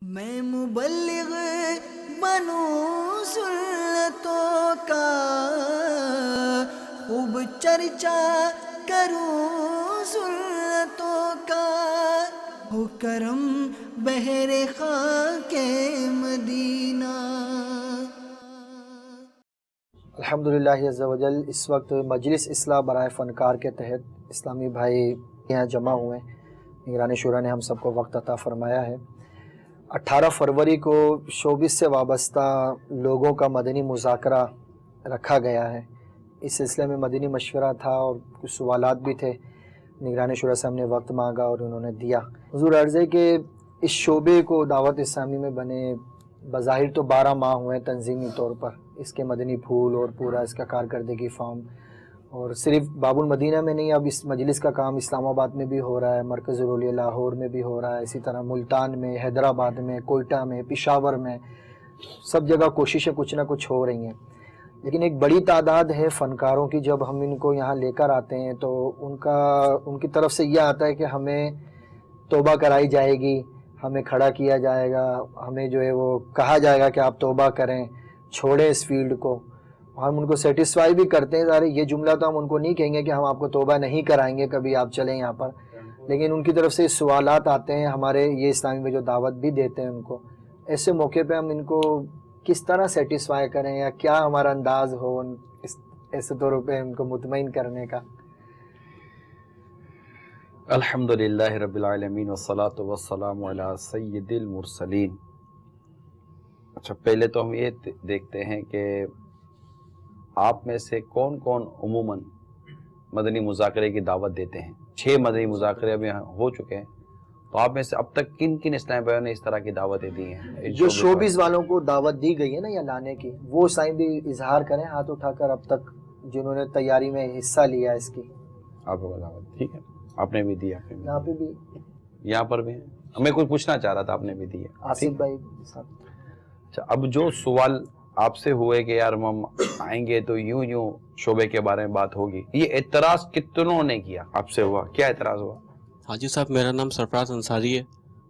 میں مبلغ بنوں سنتوں کا، خوب چرچا کروں سنتوں کا، ہو کرم بہر خاک مدینہ۔ الحمدللہ عز و جل۔ اس وقت مجلس اصلاح برائے فنکار کے تحت اسلامی بھائی یہاں جمع ہوئے ہیں۔ نگران شورا نے ہم سب کو وقت عطا فرمایا ہے۔ 18 فروری کو شوبز سے وابستہ لوگوں کا مدنی مذاکرہ رکھا گیا ہے۔ اس سلسلے میں مدنی مشورہ تھا اور کچھ سوالات بھی تھے۔ نگران شورا سے ہم نے وقت مانگا اور انہوں نے دیا۔ حضور عرض ہے کہ اس شعبے کو دعوت اسلامی میں بنے بظاہر تو 12 ماہ ہوئے تنظیمی طور پر، اس کے مدنی پھول اور پورا اس کا کارکردگی فارم، اور صرف باب المدینہ میں نہیں، اب اس مجلس کا کام اسلام آباد میں بھی ہو رہا ہے، مرکز الاولیاء لاہور میں بھی ہو رہا ہے، اسی طرح ملتان میں، حیدرآباد میں، کوئٹہ میں، پشاور میں، سب جگہ کوششیں کچھ نہ کچھ ہو رہی ہیں۔ لیکن ایک بڑی تعداد ہے فنکاروں کی، جب ہم ان کو یہاں لے کر آتے ہیں تو ان کی طرف سے یہ آتا ہے کہ ہمیں توبہ کرائی جائے گی، ہمیں کھڑا کیا جائے گا، ہمیں جو ہے وہ کہا جائے گا کہ آپ توبہ کریں، چھوڑیں اس فیلڈ کو۔ ہم ان کو سیٹسفائی بھی کرتے ہیں، ظاہر یہ جملہ تو ہم ان کو نہیں کہیں گے کہ ہم آپ کو توبہ نہیں کرائیں گے کبھی آپ چلیں یہاں پر، لیکن ان کی طرف سے سوالات آتے ہیں ہمارے یہ اسلامی میں جو دعوت بھی دیتے ہیں ان کو۔ ایسے موقع پہ ہم ان کو کس طرح سیٹسفائی کریں یا کیا ہمارا انداز ہو ایسے طور پہ ان کو مطمئن کرنے کا؟ الحمدللہ رب العالمین والصلاة والسلام علی سید المرسلین۔ اچھا، پہلے تو ہم یہ دیکھتے ہیں کہ آپ میں سے کون کون عموماً مدنی مذاکرے کی دعوت دیتے ہیں۔ 6 مدنی مذاکرے ابھی ہو چکے ہیں، تو آپ میں سے اب تک کن کن اسلامی بھائیوں نے اس طرح کی دعوتیں دی ہیں؟ جو شوبز والوں کو دعوت دی گئی ہے نا یا لانے کی، وہ سائیں بھی اظہار کریں ہاتھ اٹھا کر اب تک جنہوں نے تیاری میں حصہ لیا اس کی۔ آپ کو دعوت ٹھیک ہے، آپ نے بھی دیا، یہاں پہ بھی، یہاں پر بھی ہے۔ میں کچھ پوچھنا چاہ رہا تھا، آپ نے بھی دی ہے۔ آصف بھائی صاحب۔ اچھا، اب جو سوال آپ سے ہوئے کہ یار ہم آئیں گے تو یوں شعبے کے بارے میں بات ہوگی، یہ اعتراض کتنوں نے کیا آپ سے؟ ہوا کیا اعتراض ہوا؟ حاجی صاحب، میرا نام سرفراز انصاری ہے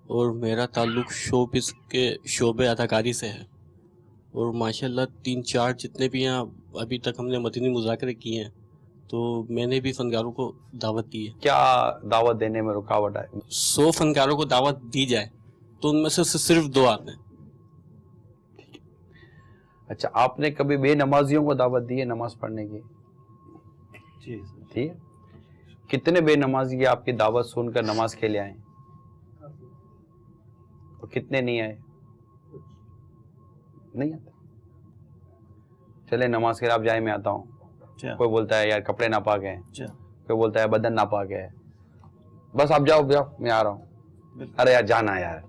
اور میرا تعلق شوبز کے شعبے اداکاری سے ہے، اور ماشاءاللہ 3-4 جتنے بھی ہیں ابھی تک ہم نے مدنی مذاکرے کیے ہیں، تو میں نے بھی فنکاروں کو دعوت دی ہے۔ کیا دعوت دینے میں رکاوٹ آئے؟ 100 فنکاروں کو دعوت دی جائے تو ان میں سے صرف 2 آتے ہیں۔ اچھا، آپ نے کبھی بے نمازیوں کو دعوت دی ہے نماز پڑھنے کی؟ جی ٹھیک ہے، کتنے بے نمازی آپ کی دعوت سن کر نماز کے لیے آئے اور کتنے نہیں آئے؟ نہیں آتے؟ چلے نماز کے لیے آپ جائیں، میں آتا ہوں۔ کوئی بولتا ہے یار کپڑے ناپاک ہیں، کوئی بولتا ہے بدن ناپاک ہے، بس آپ جاؤ میں آ رہا ہوں۔ ارے یار جانا یار،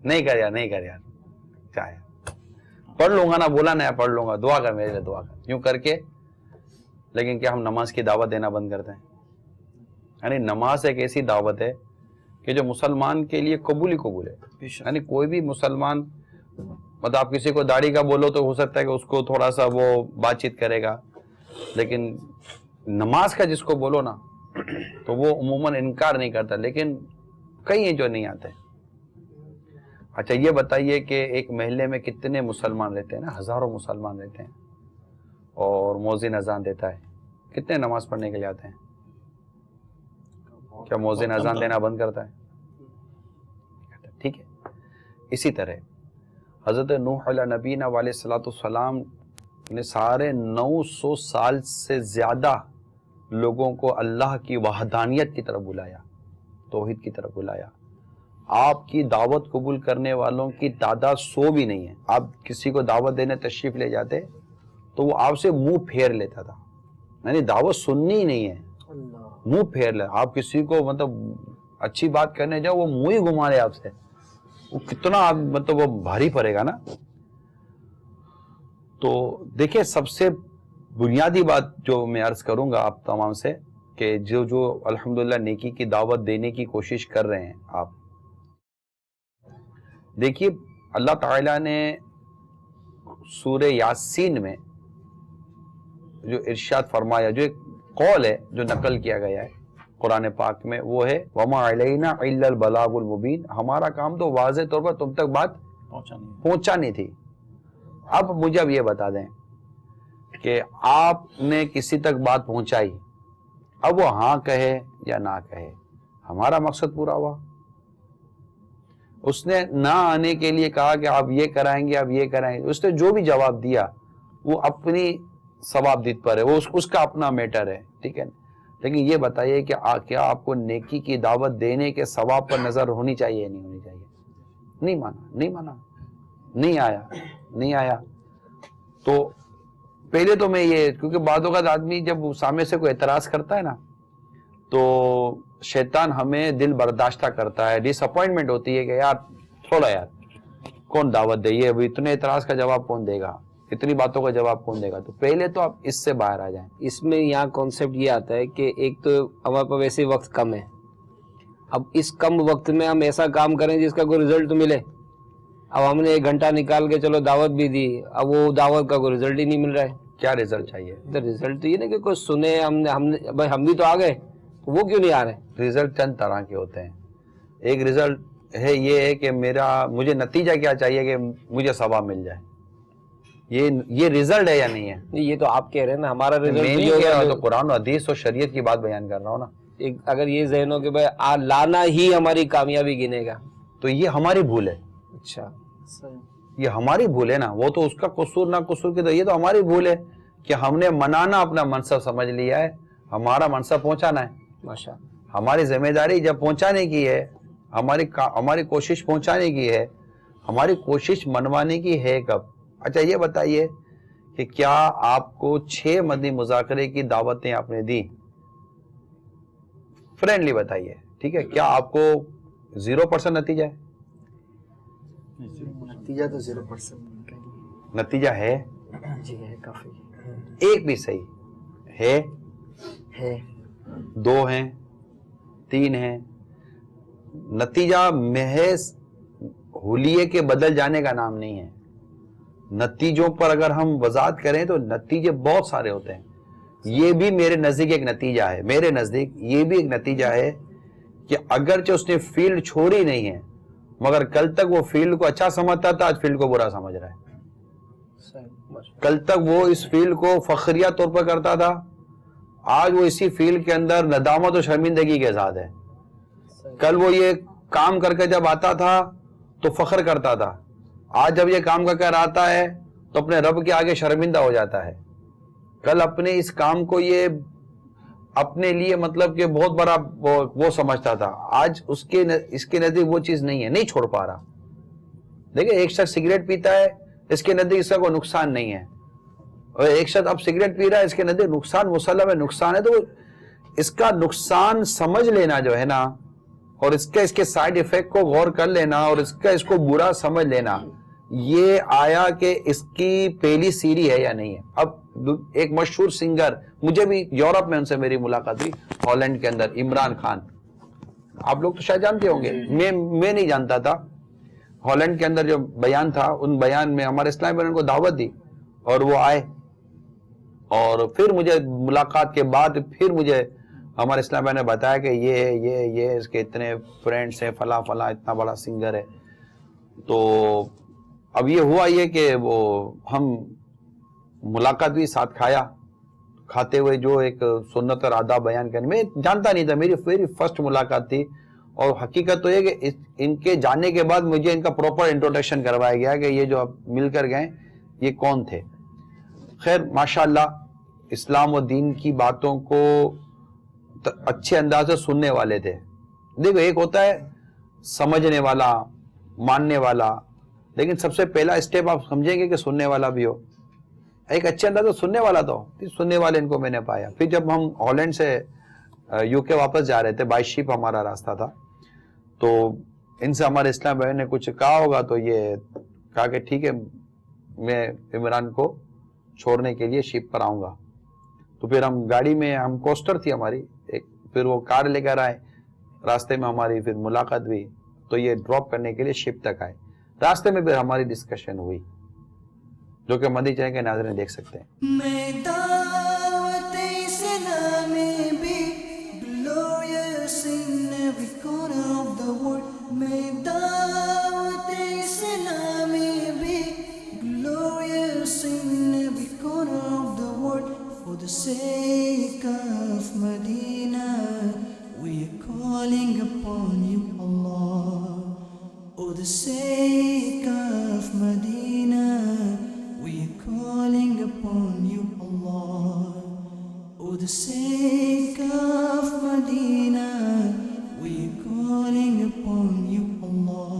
نہیں کر یار کیا یار، پڑھ لوں گا نا، بولا نا، پڑھ لوں گا، دعا کر میرے لیے، دعا کر، یوں کر کے۔ لیکن کیا ہم نماز کی دعوت دینا بند کرتے ہیں؟ یعنی نماز ایک ایسی دعوت ہے کہ جو مسلمان کے لیے قبول ہے۔ یعنی کوئی بھی مسلمان، مطلب آپ کسی کو داڑھی کا بولو تو ہو سکتا ہے کہ اس کو تھوڑا سا وہ بات چیت کرے گا، لیکن نماز کا جس کو بولو نا تو وہ عموماً انکار نہیں کرتا، لیکن کئی ہیں جو نہیں آتے۔ اچھا، یہ بتائیے کہ ایک محلے میں کتنے مسلمان رہتے ہیں؟ نا، ہزاروں مسلمان رہتے ہیں، اور مؤذن اذان دیتا ہے، کتنے نماز پڑھنے کے لیے آتے ہیں؟ کیا مؤذن اذان دینا بند کرتا ہے؟ ٹھیک ہے، اسی طرح حضرت نوح علیہ نبینا علیہ الصلوۃ والسلام نے سارے 900 سال سے زیادہ لوگوں کو اللہ کی وحدانیت کی طرف بلایا، توحید کی طرف بلایا۔ آپ کی دعوت قبول کرنے والوں کی تعداد 100 بھی نہیں ہے۔ آپ کسی کو دعوت دینے تشریف لے جاتے تو وہ آپ سے منہ پھیر لیتا تھا، یعنی دعوت سننی ہی نہیں ہے، منہ پھیر لے۔ آپ کسی کو مطلب اچھی بات کرنے جاؤ، وہ منہ ہی گھما لے آپ سے، وہ کتنا مطلب وہ بھاری پڑے گا نا۔ تو دیکھیں، سب سے بنیادی بات جو میں عرض کروں گا آپ تمام سے، کہ جو الحمدللہ نیکی کی دعوت دینے کی کوشش کر رہے ہیں آپ، دیکھیے اللہ تعالیٰ نے سورہ یاسین میں جو ارشاد فرمایا، جو ایک قول ہے جو نقل کیا گیا ہے، قرآن پاک میں، وہ ہے وما علینا الا البلاغ المبین، ہمارا کام تو واضح طور پر تم تک بات پہنچانی تھی۔ اب مجھے اب یہ بتا دیں کہ آپ نے کسی تک بات پہنچائی، اب وہ ہاں کہے یا نہ کہے، ہمارا مقصد پورا ہوا۔ اس نے نہ آنے کے لیے کہا کہ آپ یہ کرائیں گے، آپ یہ کرائیں گے، اس نے جو بھی جواب دیا وہ اپنی ثواب دید پر ہے، وہ اس کا اپنا میٹر ہے، ٹھیک ہے۔ لیکن یہ بتائیے کہ کیا آپ کو نیکی کی دعوت دینے کے ثواب پر نظر ہونی چاہیے نہیں ہونی چاہیے؟ نہیں مانا، نہیں آیا۔ تو پہلے تو میں یہ، کیونکہ بعض اوقات آدمی جب سامنے سے کوئی اعتراض کرتا ہے نا تو شیطان ہمیں دل برداشتہ کرتا ہے، ڈس اپوائنٹمنٹ ہوتی ہے کہ یار تھوڑا یار کون دعوت دے، یہ اتنے اعتراض کا جواب کون دے گا، اتنی باتوں کا جواب کون دے گا؟ تو پہلے تو آپ اس سے باہر آ جائیں۔ اس میں یہاں کانسیپٹ یہ آتا ہے کہ ایک تو ہمارے پاس ویسے وقت کم ہے، اب اس کم وقت میں ہم ایسا کام کریں جس کا کوئی رزلٹ ملے۔ اب ہم نے 1 گھنٹہ نکال کے چلو دعوت بھی دی، اب وہ دعوت کا کوئی رزلٹ ہی نہیں مل رہا ہے۔ کیا رزلٹ چاہیے؟ رزلٹ تو یہ نہیں کہ کوئی سنے، ہم بھی تو آ گئے، وہ کیوں نہیں آ رہے؟ رزلٹ چند طرح کے ہوتے ہیں۔ ایک رزلٹ ہے یہ ہے کہ مجھے نتیجہ کیا چاہیے کہ مجھے ثواب مل جائے، یہ رزلٹ ہے یا نہیں ہے؟ یہ تو آپ کہہ رہے ہیں نا، ہمارا میں رزلٹ نہیں کہہ رہا، تو قرآن و حدیث اور شریعت کی بات بیان کر رہا ہوں نا۔ اگر یہ ذہن ہو کہ بھائی لانا ہی ہماری کامیابی گنے گا، تو یہ ہماری بھول ہے، اچھا یہ ہماری بھول ہے نا، وہ تو اس کا قصور نہ قصور کی، تو یہ تو ہماری بھول ہے کہ ہم نے منانا اپنا منصب سمجھ لیا ہے، ہمارا منصب پہنچانا ہے، ماشاء ہماری ذمہ داری جب پہنچانے کی ہے، ہماری کوشش پہنچانے کی ہے، ہماری کوشش منوانے کی ہے کب؟ اچھا یہ بتائیے کہ کیا آپ کو 6 مدنی مذاکرے کی دعوتیں آپ نے دی؟ فرینڈلی بتائیے، ٹھیک ہے، کیا آپ کو 0% نتیجہ ہے؟ نتیجہ تو 0% نتیجہ ہے؟ جی ہے، کافی ایک بھی صحیح ہے؟ 2 ہیں، 3 ہیں؟ نتیجہ محض حلیے کے بدل جانے کا نام نہیں ہے۔ نتیجوں پر اگر ہم وضاحت کریں تو نتیجے بہت سارے ہوتے ہیں۔ یہ بھی میرے نزدیک ایک نتیجہ ہے، میرے نزدیک یہ بھی ایک نتیجہ ہے کہ اگرچہ اس نے فیلڈ چھوڑی نہیں ہے مگر کل تک وہ فیلڈ کو اچھا سمجھتا تھا، آج فیلڈ کو برا سمجھ رہا ہے۔ کل تک وہ اس فیلڈ کو فخریہ طور پر کرتا تھا، آج وہ اسی فیلڈ کے اندر ندامت و شرمندگی کے ساتھ ہے۔ کل وہ یہ کام کر کے جب آتا تھا تو فخر کرتا تھا، آج جب یہ کام کر آتا ہے تو اپنے رب کے آگے شرمندہ ہو جاتا ہے۔ کل اپنے اس کام کو یہ اپنے لیے مطلب کہ بہت بڑا وہ سمجھتا تھا، آج اس کے نزدیک وہ چیز نہیں ہے، نہیں چھوڑ پا رہا۔ دیکھیں ایک شخص سگریٹ پیتا ہے، اس کے نزدیک اس کا کوئی نقصان نہیں ہے، اور ایک شخص اب سگریٹ پی رہا ہے، اس کے نزدیک نقصان مسلم ہے، نقصان ہے۔ تو اس کا نقصان سمجھ لینا جو ہے نا، اور اس کے سائیڈ ایفیکٹ کو غور کر لینا، اور اس کو برا سمجھ لینا، یہ آیا کہ اس کی پہلی سیڑھی ہے یا نہیں ہے۔ اب ایک مشہور سنگر، مجھے بھی یورپ میں ان سے میری ملاقات ہوئی، ہالینڈ کے اندر، عمران خان، آپ لوگ تو شاید جانتے ہوں گے، میں نہیں جانتا تھا۔ ہالینڈ کے اندر جو بیان تھا، ان بیان میں ہمارے اسلام میں ان کو دعوت دی اور وہ آئے، اور پھر مجھے ملاقات کے بعد پھر مجھے ہمارے اسلام نے بتایا کہ یہ اس کے اتنے فرینڈس ہیں، فلاں اتنا بڑا سنگر ہے۔ تو اب یہ ہوا یہ کہ وہ ہم ملاقات بھی ساتھ کھاتے ہوئے جو ایک سنت اور آداب بیان کرنے، میں جانتا نہیں تھا، میری فرسٹ ملاقات تھی، اور حقیقت تو یہ کہ ان کے جانے کے بعد مجھے ان کا پراپر انٹروڈکشن کروایا گیا کہ یہ جو اب مل کر گئے یہ کون تھے۔ خیر ماشاءاللہ اسلام و دین کی باتوں کو اچھے انداز سے سننے والے تھے۔ دیکھو ایک ہوتا ہے سمجھنے والا، ماننے والا، لیکن سب سے پہلا اسٹیپ آپ سمجھیں گے کہ سننے والا بھی ہو، ایک اچھے انداز سے سننے والا تو سننے والے ان کو میں نے پایا۔ پھر جب ہم ہالینڈ سے یو کے واپس جا رہے تھے، بائی شپ ہمارا راستہ تھا، تو ان سے ہمارے اسلام بھائی نے کچھ کہا ہوگا، تو یہ کہا کہ ٹھیک ہے میں عمران کو چھوڑنے کے لیے شپ پر آؤں گا۔ تو پھر ہم گاڑی میں، ہم کوسٹر تھی ہماری ایک، پھر وہ کار لے کر آئے، راستے میں ہماری پھر ملاقات ہوئی، تو یہ ڈراپ کرنے کے لیے شپ تک آئے۔ راستے میں پھر ہماری ڈسکشن ہوئی، جو کہ مدنی چینل کے ناظرین دیکھ سکتے ہیں۔ میں دعوت اسلام میں بھی گلویا For the sake of Medina, we are calling upon you, Allah. For the sake of Medina, we are calling upon you, Allah.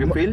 you feel?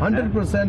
100%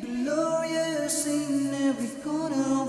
glorious in every corner of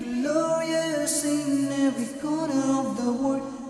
glorious in every corner of the world.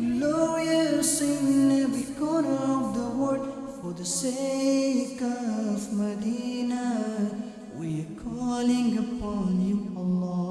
glorious in every corner of the world. For the sake of Medina, we are calling upon you, Allah.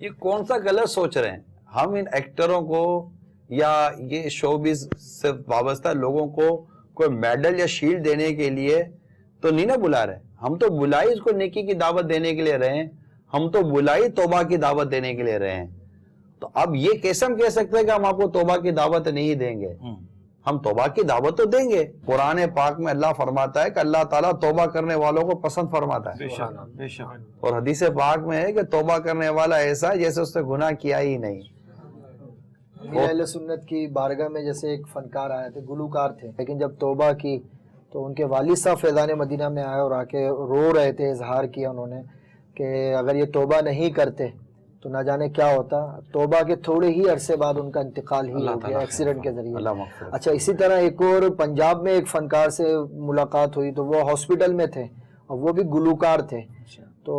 یہ کون سا غلط سوچ رہے ہیں؟ ہم ان ایکٹروں کو یا یہ شوبز سے وابستہ لوگوں کو کوئی میڈل یا شیلڈ دینے کے لیے تو نہیں نہ بلا رہے. ہم تو بلائی اس کو نیکی کی دعوت دینے کے لیے رہے ہیں. ہم تو بلائی توبہ کی دعوت دینے کے لیے رہے ہیں. تو اب یہ کیسے ہم کہہ سکتے ہیں کہ ہم آپ کو توبہ کی دعوت نہیں دیں گے؟ ہم توبہ کی دعوت تو دیں گے. قرآن پاک میں اللہ فرماتا ہے کہ اللہ تعالیٰ توبہ کرنے والوں کو پسند فرماتا ہے. اور حدیث پاک میں ہے کہ توبہ کرنے والا ایسا ہے جیسے اس نے گناہ کیا ہی نہیں. اہل سنت کی بارگاہ میں جیسے ایک فنکار آئے تھے، گلوکار تھے، لیکن جب توبہ کی تو ان کے والد صاحب فیضان مدینہ میں آئے اور آ کے رو رہے تھے. اظہار کیا انہوں نے کہ اگر یہ توبہ نہیں کرتے تو نہ جانے کیا ہوتا. توبہ کے تھوڑے ہی عرصے بعد ان کا انتقال ہی ہو گیا ایکسیڈنٹ کے ذریعے. اچھا، اسی طرح ایک اور پنجاب میں ایک فنکار سے ملاقات ہوئی تو وہ ہاسپٹل میں تھے اور وہ بھی گلوکار تھے. تو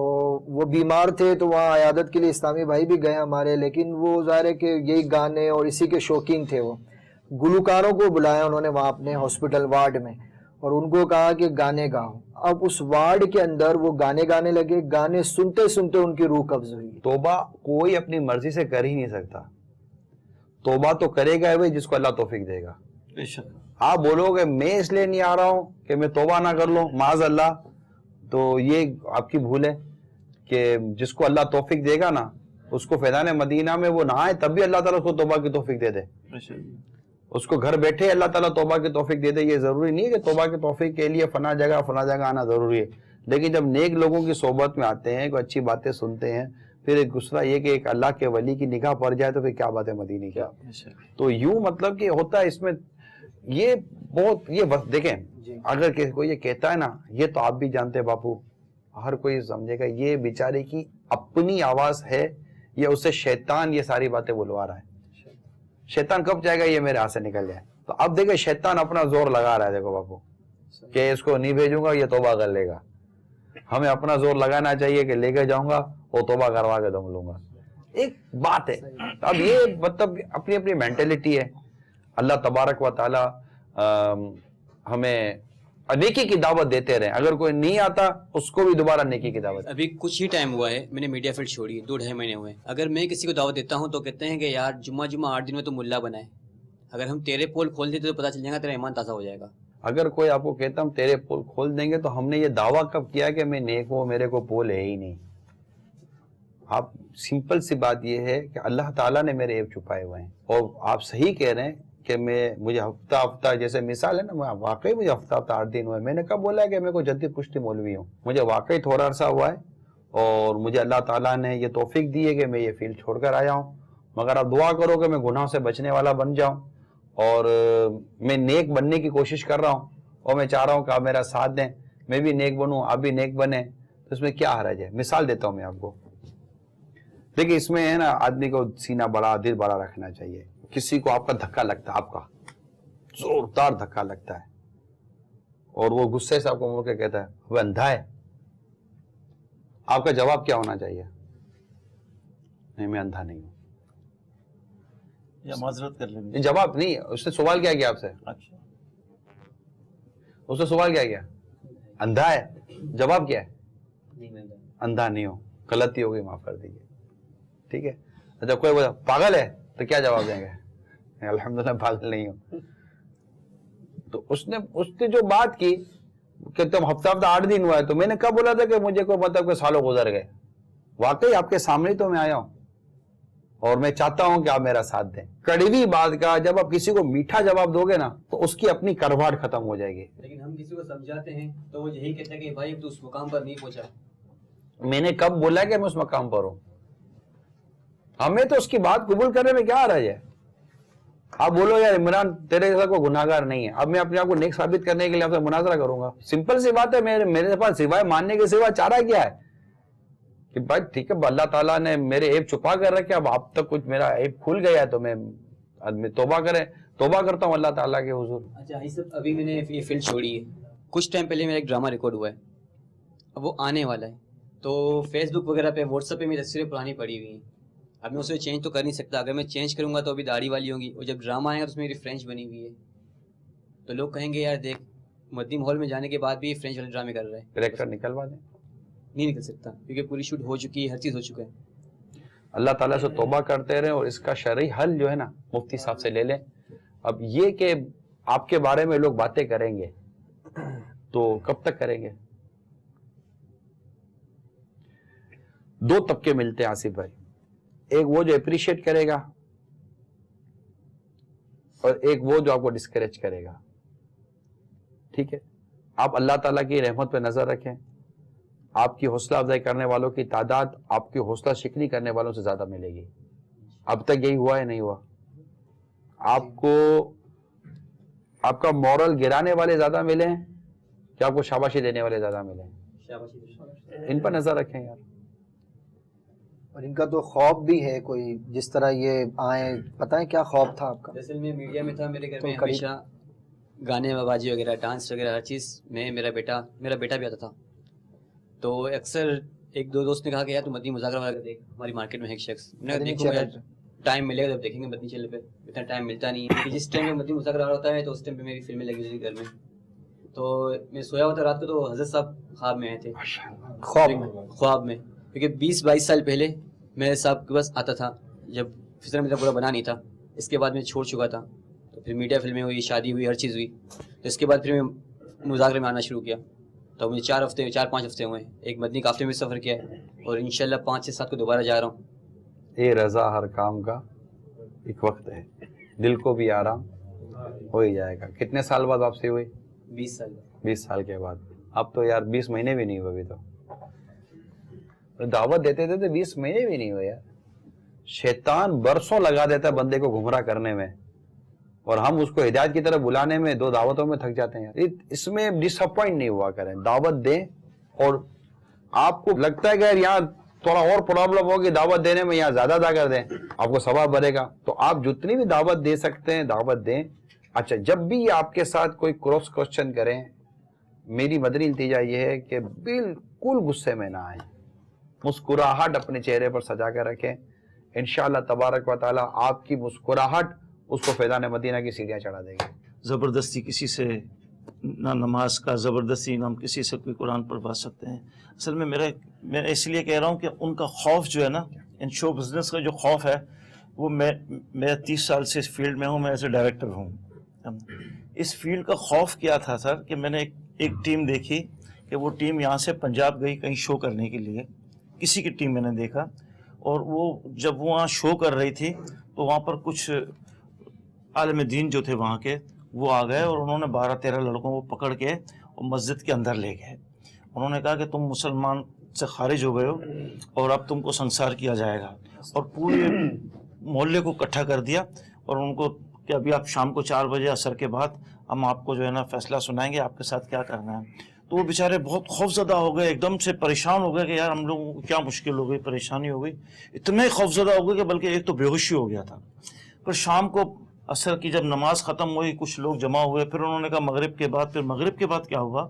وہ بیمار تھے تو وہاں عیادت کے لیے اسلامی بھائی بھی گئے ہمارے، لیکن وہ ظاہر ہے کہ یہی گانے اور اسی کے شوقین تھے. وہ گلوکاروں کو بلایا انہوں نے وہاں اپنے ہاسپٹل وارڈ میں اور ان کو کہا کہ گانے گاؤ. اب اس وارڈ کے اندر وہ گانے لگے. گانے سنتے سنتے ان کی روح قبض ہوئی. توبہ کوئی اپنی مرضی سے کر ہی نہیں سکتا. توبہ تو کرے گا وہی جس کو اللہ توفیق دے گا. آپ بولو گے میں اس لیے نہیں آ رہا ہوں کہ میں توبہ نہ کر لوں، معاذ اللہ، تو یہ آپ کی بھول ہے. کہ جس کو اللہ توفیق دے گا نا، اس کو فیضان مدینہ میں وہ نہ آئے تب بھی اللہ تعالیٰ اس کو توبہ کی توفیق دے دے. اس کو گھر بیٹھے اللہ تعالیٰ توبہ کی توفیق دے دے. یہ ضروری نہیں ہے کہ توبہ کی توفیق کے لیے فلاں جگہ آنا ضروری ہے. لیکن جب نیک لوگوں کی صحبت میں آتے ہیں، کوئی اچھی باتیں سنتے ہیں، پھر ایک دوسرا یہ کہ ایک اللہ کے ولی کی نگاہ پڑ جائے تو پھر کیا بات ہے مدینے کی. تو یوں مطلب کہ ہوتا ہے اس میں یہ بہت یہ دیکھیں، اگر کوئی یہ کہتا ہے نا، یہ تو آپ بھی جانتے ہیں باپو، ہر کوئی سمجھے گا یہ بیچارے کی اپنی آواز ہے یا اسے شیطان یہ ساری باتیں بلوا رہا ہے. شیطان کب چاہے گا یہ میرے ہاتھ سے نکل جائے؟ تو اب دیکھیں شیطان اپنا زور لگا رہا ہے. دیکھو باپو کہ اس کو نہیں بھیجوں گا یہ توبہ کر لے گا. ہمیں اپنا زور لگانا چاہیے کہ لے کے جاؤں گا اور توبہ کروا کے دم لوں گا. ایک بات ہے، اب یہ مطلب اپنی اپنی مینٹلٹی ہے. اللہ تبارک و تعالی ہمیں نیکی کی دعوت دیتے رہے. اگر کوئی نہیں آتا اس کو بھی دوبارہ نیکی کی دعوت. ابھی کچھ ہی ٹائم ہوا ہے میں نے میڈیا فیلڈ چھوڑی ہے، 2-2.5 مہینے ہوئے. اگر میں کسی کو دعوت دیتا ہوں تو کہتے ہیں کہ یار جمعہ 8 دن میں تو ملا بنائے. اگر ہم تیرے پول کھول دیتے تو پتہ چل جائے گا تیرا ایمان تازہ ہو جائے گا. اگر کوئی آپ کو کہتا ہم تیرے پول کھول دیں گے تو ہم نے یہ دعویٰ کب کیا کہ میں نیک ہوں، میرے کو پول ہے ہی نہیں. آپ سمپل سی بات یہ ہے کہ اللہ تعالیٰ نے میرے عیب چھپائے ہوئے ہیں. اور آپ صحیح کہہ رہے ہیں کہ مجھے ہفتہ جیسے مثال ہے نا، واقعی مجھے ہفتہ 8 دن ہوئے. میں نے کب بولا ہے کہ میں کوئی جدید پشتی مولوی ہوں؟ مجھے واقعی تھوڑا عرصہ ہوا ہے اور مجھے اللہ تعالیٰ نے یہ توفیق دی ہے کہ میں یہ فیلڈ چھوڑ کر آیا ہوں. مگر آپ دعا کرو کہ میں گناہ سے بچنے والا بن جاؤں اور میں نیک بننے کی کوشش کر رہا ہوں اور میں چاہ رہا ہوں کہ آپ میرا ساتھ دیں، میں بھی نیک بنوں، آپ بھی نیک بنیں. تو اس میں کیا حرج ہے؟ مثال دیتا ہوں میں آپ کو. دیکھیں اس میں ہے نا، آدمی کو سینہ بڑا، دل بڑا رکھنا چاہیے. کسی کو آپ کا دھکا لگتا ہے، آپ کا زوردار دھکا لگتا ہے اور وہ غصے سے آپ کو مڑ کے کہتا ہے وہ اندھا ہے، آپ کا جواب کیا ہونا چاہیے؟ نہیں میں اندھا نہیں ہوں، یا معذرت کر لیں. جواب نہیں. اس نے سوال کیا آپ سے؟ اس نے سوال کیا اندھا ہے، جواب کیا ہے؟ اندھا نہیں ہو. غلطی ہو گئی، معاف کر دیجیے، ٹھیک ہے. اچھا کوئی بولا پاگل ہے تو کیا جواب دیں گے؟ الحمدللہ پاگل نہیں ہوں. تو اس نے جو بات کی کہ تم ہفتہ 8 دن ہوا ہے، تو میں نے کب بولا تھا کہ مجھے کوئی مطلب کہ سالوں گزر گئے؟ واقعی آپ کے سامنے تو میں آیا ہوں اور میں چاہتا ہوں کہ آپ میرا ساتھ دیں. کڑوی بات کا جب آپ کسی کو میٹھا جواب دو گے نا تو اس کی اپنی کرواہٹ ختم ہو جائے گی. لیکن ہم کسی کو سمجھاتے ہیں تو وہ یہی کہتا ہے کہ بھائی تو اس مقام پر نہیں پہنچا. میں نے کب بولا کہ میں اس مقام پر ہوں؟ ہمیں تو اس کی بات قبول کرنے میں کیا حرج ہے؟ آپ بولو یار عمران تیرے جیسا کوئی گناہگار نہیں ہے، اب میں اپنے آپ کو نیک ثابت کرنے کے لیے آپ سے مناظرہ کروں گا. سمپل سی بات ہے. میرے پاس سوائے ماننے کے سوا چارہ کیا ہے کہ بھائی ٹھیک ہے اللہ تعالیٰ نے میرے عیب چھپا کر رکھے، اب آپ تک کچھ میرا عیب کھل گیا ہے تو میں توبہ کرتا ہوں اللہ تعالیٰ کے حضور. اچھا یہ سب ابھی میں نے یہ فیلڈ چھوڑی ہے. کچھ ٹائم پہلے میرا ایک ڈرامہ ریکارڈ ہوا ہے، اب وہ آنے والا ہے. تو فیس بک وغیرہ پہ، واٹس ایپ پہ میری تصویریں پرانی پڑی ہوئی ہیں. اب میں اسے چینج تو کر نہیں سکتا. اگر میں چینج کروں گا تو ابھی داڑھی والی ہوگی، اور جب ڈرامہ آئے گا تو اس میں میری فرینچ بنی ہوئی ہے. تو لوگ کہیں گے یار دیکھ مدنی ہال میں جانے کے بعد بھی فرینچ والے ڈرامے کر رہے ہیں. کریکٹر نکلوا دیں. نہیں نکل سکتا کیونکہ پوری شوٹ ہو چکی ہے، ہر چیز ہو چکا ہے. اللہ تعالیٰ سے توبہ کرتے رہیں اور اس کا شرعی حل جو ہے نا مفتی صاحب سے لے لیں. اب یہ کہ آپ کے بارے میں لوگ باتیں کریں گے تو کب تک کریں گے؟ دو طبقے ملتے ہیں آصف بھائی، ایک وہ جو اپریشیٹ کرے گا اور ایک وہ جو آپ کو ڈسکریج کرے گا. ٹھیک ہے، آپ اللہ تعالیٰ کی رحمت پہ نظر رکھیں. آپ کی حوصلہ افزائی کرنے والوں کی تعداد آپ کی حوصلہ شکنی کرنے والوں سے زیادہ ملے گی. اب تک یہی ہوا ہے نہیں ہوا؟ آپ کو آپ کا مورل گرانے والے زیادہ ملے ہیں کہ آپ کو شاباشی دینے والے زیادہ ملے ہیں؟ ان پر نظر رکھیں یار. اور ان کا تو خواب بھی ہے کوئی، جس طرح یہ آئیں، پتہ ہے کیا خواب تھا آپ کا؟ دراصل میں میڈیا میں تھا، میرے گھر میں ہمیشہ گانے بازی وغیرہ، ڈانس وغیرہ ہر چیز میں میرا بیٹا بھی آتا تھا. تو اکثر ایک دو دوست نے کہا کہ یار تو مدنی مذاکرہ والا دیکھ، ہماری مارکیٹ میں ایک شخص، میں نے دیکھو یار ٹائم ملے گا جب دیکھیں گے مدنی چینل پہ. اتنا ٹائم ملتا نہیں ہے، جس ٹائم میں مدنی مذاکرہ ہوتا ہے تو اس ٹائم پہ میری فلمیں لگی ہوئی تھی گھر میں. تو میں سویا ہوا تھا رات کو تو حضرت صاحب خواب میں آئے تھے. خواب میں، کیونکہ 20-22 سال پہلے میرے صاحب کے پاس آتا تھا جب فطرہ میرا پورا بنا نہیں تھا. اس کے بعد میں چھوڑ چکا تھا، تو پھر میڈیا فلمیں ہوئی، شادی ہوئی، ہر چیز ہوئی. تو اس کے بعد پھر میں مذاکرے میں آنا شروع کیا. تو مجھے 4-5 ہفتے ہوئے ہیں. ایک مدنی قافلے میں سفر کیا ہے اور انشاءاللہ 5 سے 7 کو دوبارہ جا رہا ہوں. اے رضا ہر کام کا ایک وقت ہے، دل کو بھی آرام ہو ہی جائے گا. کتنے سال بعد واپسی ہوئی؟ 20 سال. 20 سال کے بعد. اب تو یار 20 مہینے بھی نہیں ہوئے ابھی تو. دعوت دیتے تھے تو 20 مہینے بھی نہیں ہوئے یار. شیطان برسوں لگا دیتا ہے بندے کو گمراہ کرنے میں، اور ہم اس کو ہدایت کی طرف بلانے میں 2 دعوتوں میں تھک جاتے ہیں یار. اس میں ڈس اپوائنٹ نہیں ہوا کریں. دعوت دیں اور آپ کو لگتا ہے کہ یار یہاں تھوڑا اور پرابلم ہوگی دعوت دینے میں، یہاں زیادہ ادا کر دیں، آپ کو ثواب بڑھے گا. تو آپ جتنی بھی دعوت دے سکتے ہیں دعوت دیں. اچھا، جب بھی آپ کے ساتھ کوئی کراس کوشچن کریں، میری مدنی التجا یہ ہے کہ بالکل غصے میں نہ آئیں، مسکراہٹ اپنے چہرے پر سجا کر رکھیں. انشاءاللہ تبارک و تعالیٰ آپ کی مسکراہٹ اس کو فیضان مدینہ کی سیڑھیاں چڑھا دے گی. زبردستی کسی سے نہ نماز کا، زبردستی نہ ہم کسی سے کوئی قرآن پڑھوا سکتے ہیں. اصل میں میں اس لیے کہہ رہا ہوں کہ ان کا خوف جو ہے نا، ان شو بزنس کا جو خوف ہے، وہ میں 30 سال سے اس فیلڈ میں ہوں، میں ایز اے ڈائریکٹر ہوں. اس فیلڈ کا خوف کیا تھا سر کہ میں نے ایک ٹیم دیکھی کہ وہ ٹیم یہاں سے پنجاب گئی کہیں شو کرنے کے لیے. کسی کی ٹیم میں نے دیکھا، اور وہ جب وہاں شو کر رہی تھی تو وہاں پر کچھ عالم دین جو تھے وہاں کے، وہ آ گئے اور انہوں نے 12-13 لڑکوں کو پکڑ کے اور مسجد کے اندر لے گئے. انہوں نے کہا کہ تم مسلمان سے خارج ہو گئے ہو اور اب تم کو سنسار کیا جائے گا، اور پورے محلے کو اکٹھا کر دیا اور ان کو کہ ابھی آپ شام کو 4 بجے عصر کے بعد ہم آپ کو جو ہے نا فیصلہ سنائیں گے آپ کے ساتھ کیا کرنا ہے. تو وہ بیچارے بہت خوفزدہ ہو گئے، ایک دم سے پریشان ہو گئے کہ یار ہم لوگوں کو کیا مشکل ہو گئی، پریشانی ہو گئی. اتنے خوفزدہ ہو گئے کہ بلکہ ایک تو بے ہوشی ہو گیا تھا. پھر شام کو عصر کی جب نماز ختم ہوئی، کچھ لوگ جمع ہوئے. پھر انہوں نے کہا مغرب کے بعد کیا ہوا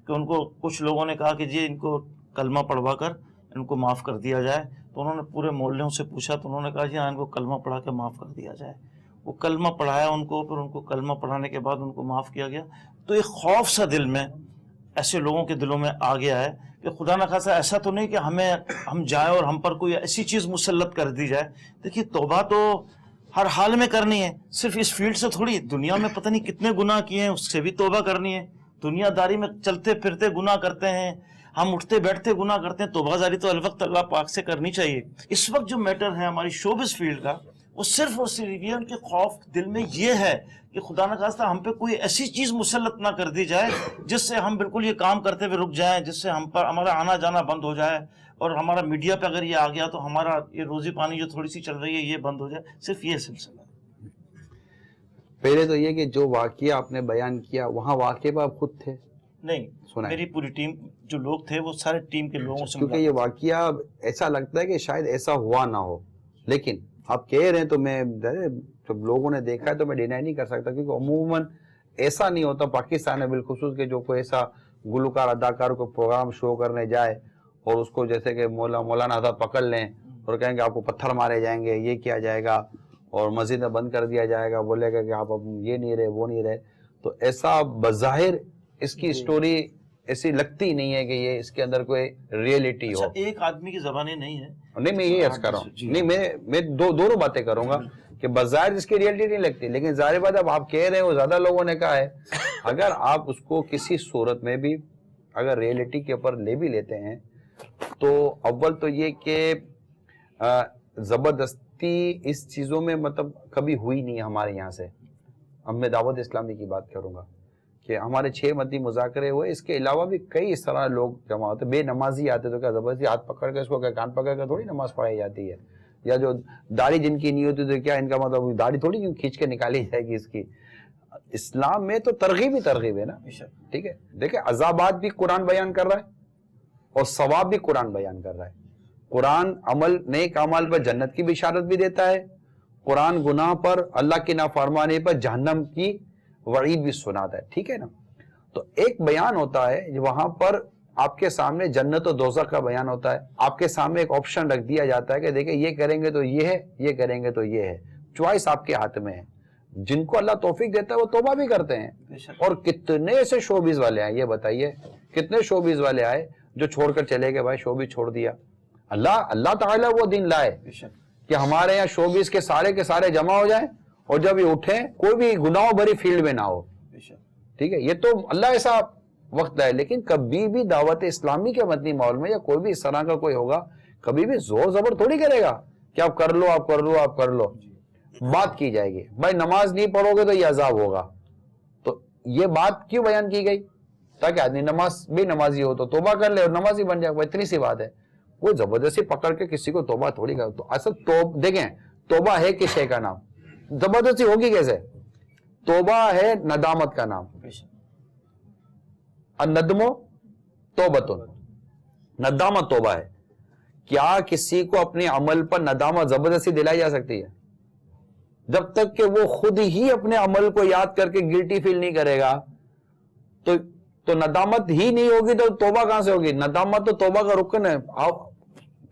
کہ ان کو کچھ لوگوں نے کہا کہ جی ان کو کلمہ پڑھوا کر ان کو معاف کر دیا جائے. تو انہوں نے پورے محلوں سے پوچھا تو انہوں نے کہا جی ہاں ان کو کلمہ پڑھا کے معاف کر دیا جائے. وہ کلمہ پڑھایا ان کو، پھر ان کو کلمہ پڑھانے کے بعد ان کو معاف کیا گیا. تو ایک خوف سا دل میں ایسے لوگوں کے دلوں میں آ گیا ہے کہ خدا نہ خاصا ایسا تو نہیں کہ ہم جائیں اور ہم پر کوئی ایسی چیز مسلط کر دی جائے. دیکھیے توبہ تو ہر حال میں کرنی ہے، صرف اس فیلڈ سے تھوڑی. دنیا میں پتہ نہیں کتنے گناہ کیے ہیں، اس سے بھی توبہ کرنی ہے. دنیا داری میں چلتے پھرتے گناہ کرتے ہیں، ہم اٹھتے بیٹھتے گناہ کرتے ہیں. توبہ داری تو الوقت اللہ پاک سے کرنی چاہیے. اس وقت جو میٹر ہے ہماری شوبز فیلڈ کا، وہ صرف اور صرف یہ ان کے خوف دل میں یہ ہے کہ خدا نہ خواستہ ہم پہ کوئی ایسی چیز مسلط نہ کر دی جائے جس سے ہم بالکل یہ کام کرتے ہوئے رک جائیں، جس سے ہم پر ہمارا آنا جانا بند ہو جائے، اور ہمارا میڈیا پہ اگر یہ آ گیا تو ہمارا یہ روزی پانی جو تھوڑی سی چل رہی ہے یہ بند ہو جائے. صرف یہ سلسلہ. پہلے تو یہ کہ جو واقعہ آپ نے بیان کیا وہاں واقعے پہ آپ خود تھے؟ نہیں، میری پوری ٹیم جو لوگ تھے وہ سارے ٹیم کے لوگوں سے، کیونکہ یہ واقعہ ایسا لگتا ہے کہ شاید ایسا ہوا نہ ہو، لیکن آپ کہہ رہے ہیں تو میں جب لوگوں نے دیکھا ہے تو میں ڈینائی نہیں کر سکتا، کیونکہ عموماً ایسا نہیں ہوتا پاکستان میں بالخصوص کہ جو کوئی ایسا گلوکار اداکار کو پروگرام شو کرنے جائے اور اس کو جیسے کہ مولانا حضرت پکڑ لیں اور کہیں کہ آپ کو پتھر مارے جائیں گے، یہ کیا جائے گا اور مسجد میں بند کر دیا جائے گا، بولے گا کہ آپ اب یہ نہیں رہے وہ نہیں رہے. تو ایسا بظاہر اس کی سٹوری ایسی لگتی نہیں ہے کہ یہ اس کے اندر کوئی ریئلٹی ہو. ایک آدمی کی زبانیں نہیں ہے، نہیں میں یہ عرض کر رہا ہوں، نہیں میں دونوں باتیں کروں گا کہ بظاہر جس کی ریئلٹی نہیں لگتی، لیکن ظاہر بات اب آپ کہہ رہے ہیں وہ زیادہ لوگوں نے کہا ہے، اگر آپ اس کو کسی صورت میں بھی اگر ریئلٹی کے اوپر لے بھی لیتے ہیں تو اول تو یہ کہ زبردستی اس چیزوں میں مطلب کبھی ہوئی نہیں ہمارے یہاں سے. اب میں دعوت اسلامی کی بات کروں گا کہ ہمارے 6 مدنی مذاکرے ہوئے، اس کے علاوہ بھی کئی اس طرح لوگ جمع ہوتے، بے نمازی آتے تو کیا زبردستی ہاتھ پکڑ کے اس کو کیا کان پکڑ کے تھوڑی نماز پڑھائی جاتی ہے، یا جو داڑھی جن کی نہیں ہوتی تو کیا ان کا مطلب داڑھی تھوڑی کیوں کھینچ کے نکالی جائے گی اس کی. اسلام میں تو ترغیب ہی ترغیب ہے نا. ٹھیک ہے، دیکھیں عذابات بھی قرآن بیان کر رہا ہے اور ثواب بھی قرآن بیان کر رہا ہے. قرآن عمل نیک اعمال پر جنت کی بشارت بھی دیتا ہے، قرآن گناہ پر اللہ کی نافرمانی پر جہنم کی وعید بھی سناتا ہے. ٹھیک ہے نا. تو ایک بیان ہوتا ہے وہاں پر آپ کے سامنے جنت و دوزخ کا بیان ہوتا ہے، آپ کے سامنے ایک آپشن رکھ دیا جاتا ہے کہ دیکھیں یہ کریں گے تو یہ ہے، یہ کریں گے تو یہ ہے. چوائس آپ کے ہاتھ میں ہے. جن کو اللہ توفیق دیتا ہے وہ توبہ بھی کرتے ہیں. اور کتنے ایسے شوبیز والے آئے، یہ بتائیے کتنے شوبیز والے آئے جو چھوڑ کر چلے گئے، بھائی شوبیز چھوڑ دیا. اللہ تعالیٰ وہ دن لائے کہ ہمارے یہاں شوبیز کے سارے جمع ہو جائیں اور جب یہ اٹھیں کوئی بھی گناہوں بھری فیلڈ میں نہ ہو. ٹھیک ہے، یہ تو اللہ ایسا وقت لائے. لیکن کبھی بھی دعوت اسلامی کے مدنی ماحول میں یا کوئی بھی اس طرح کا کوئی ہوگا کبھی بھی زور زبر تھوڑی کرے گا کہ آپ کر لو، آپ کر لو، آپ کر لو. بات کی جائے گی بھائی نماز نہیں پڑھو گے تو یہ عذاب ہوگا. تو یہ بات کیوں بیان کی گئی؟ تاکہ آدمی نماز بھی نمازی ہو تو توبہ کر لے اور نمازی بن جائے. وہ اتنی سی بات ہے. وہ زبردستی پکڑ کے کسی کو توبہ تھوڑی کر. تو اصل دیکھیں توبہ ہے کس شے کا نام؟ زبردستی ہوگی کیسے؟ توبہ ہے ندامت کا نام. الندم توبۃ، ندامت توبہ ہے. کیا کسی کو اپنے عمل پر ندامت زبردستی دلائی جا سکتی ہے؟ جب تک کہ وہ خود ہی اپنے عمل کو یاد کر کے گلٹی فیل نہیں کرے گا تو ندامت ہی نہیں ہوگی تو توبہ کہاں سے ہوگی؟ ندامت تو توبہ کا رکن ہے.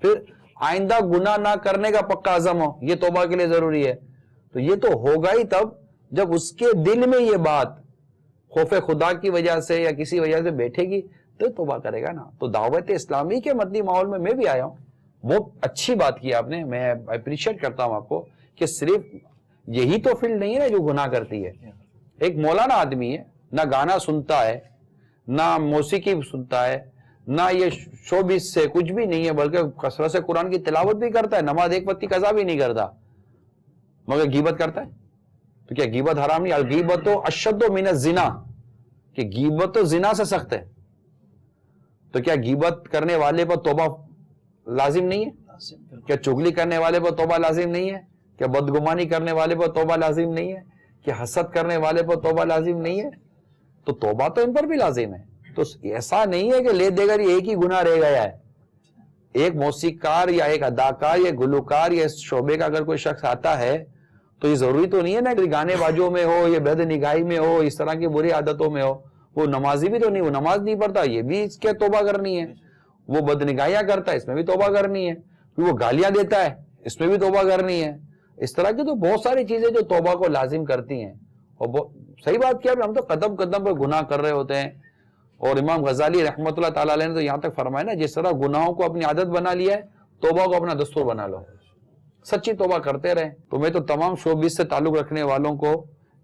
پھر آئندہ گناہ نہ کرنے کا پکا عزم ہو، یہ توبہ کے لیے ضروری ہے. تو یہ تو ہوگا ہی تب جب اس کے دل میں یہ بات خوف خدا کی وجہ سے یا کسی وجہ سے بیٹھے گی تو توبہ کرے گا نا. تو دعوت اسلامی کے مدنی ماحول میں بھی آیا ہوں. بہت اچھی بات کی آپ نے، میں اپریشیٹ کرتا ہوں آپ کو کہ صرف یہی تو فیلڈ نہیں ہے نا جو گناہ کرتی ہے. ایک مولانا آدمی ہے، نہ گانا سنتا ہے، نہ موسیقی سنتا ہے، نہ یہ شوبیز سے کچھ بھی نہیں ہے، بلکہ کثرت سے قرآن کی تلاوت بھی کرتا ہے، نماز ایک وقت کی قضا بھی نہیں کرتا، مگر غیبت کرتا ہے. تو کیا غیبت حرام نہیں؟ الغیبت اشد من الزنا، کہ غیبت تو زنا سے سخت ہے. تو کیا غیبت کرنے والے پر توبہ لازم نہیں ہے؟ کیا چغلی کرنے والے پر توبہ لازم نہیں ہے؟ کیا بدگمانی کرنے والے پر توبہ لازم نہیں ہے؟ کیا حسد کرنے والے پر توبہ لازم نہیں ہے؟ تو توبہ تو ان پر بھی لازم ہے. تو ایسا نہیں ہے کہ لے دے کر ایک ہی گناہ رہ گیا ہے. ایک موسیقار یا ایک اداکار یا گلوکار یا اس شعبے کا اگر کوئی شخص آتا ہے تو یہ ضروری تو نہیں ہے نا کہ گانے بازوں میں ہو، یہ بد نگاہی میں ہو، اس طرح کی بری عادتوں میں ہو. وہ نمازی بھی تو نہیں، وہ نماز نہیں پڑھتا، یہ بھی اس کے توبہ کرنی ہے. وہ بد نگاہیاں کرتا ہے، اس میں بھی توبہ کرنی ہے. وہ گالیاں دیتا ہے، اس میں بھی توبہ کرنی ہے. اس طرح کی تو بہت ساری چیزیں جو توبہ کو لازم کرتی ہیں. اور صحیح بات کیا، ہم تو قدم قدم پر گناہ کر رہے ہوتے ہیں. اور امام غزالی رحمۃ اللہ تعالیٰ علیہ نے تو یہاں تک فرمایا نا، جس طرح گناہوں کو اپنی عادت بنا لیا ہے، توبہ کو اپنا دستور بنا لو، سچی توبہ کرتے رہیں. تو میں تو تمام شوبیز سے تعلق رکھنے والوں کو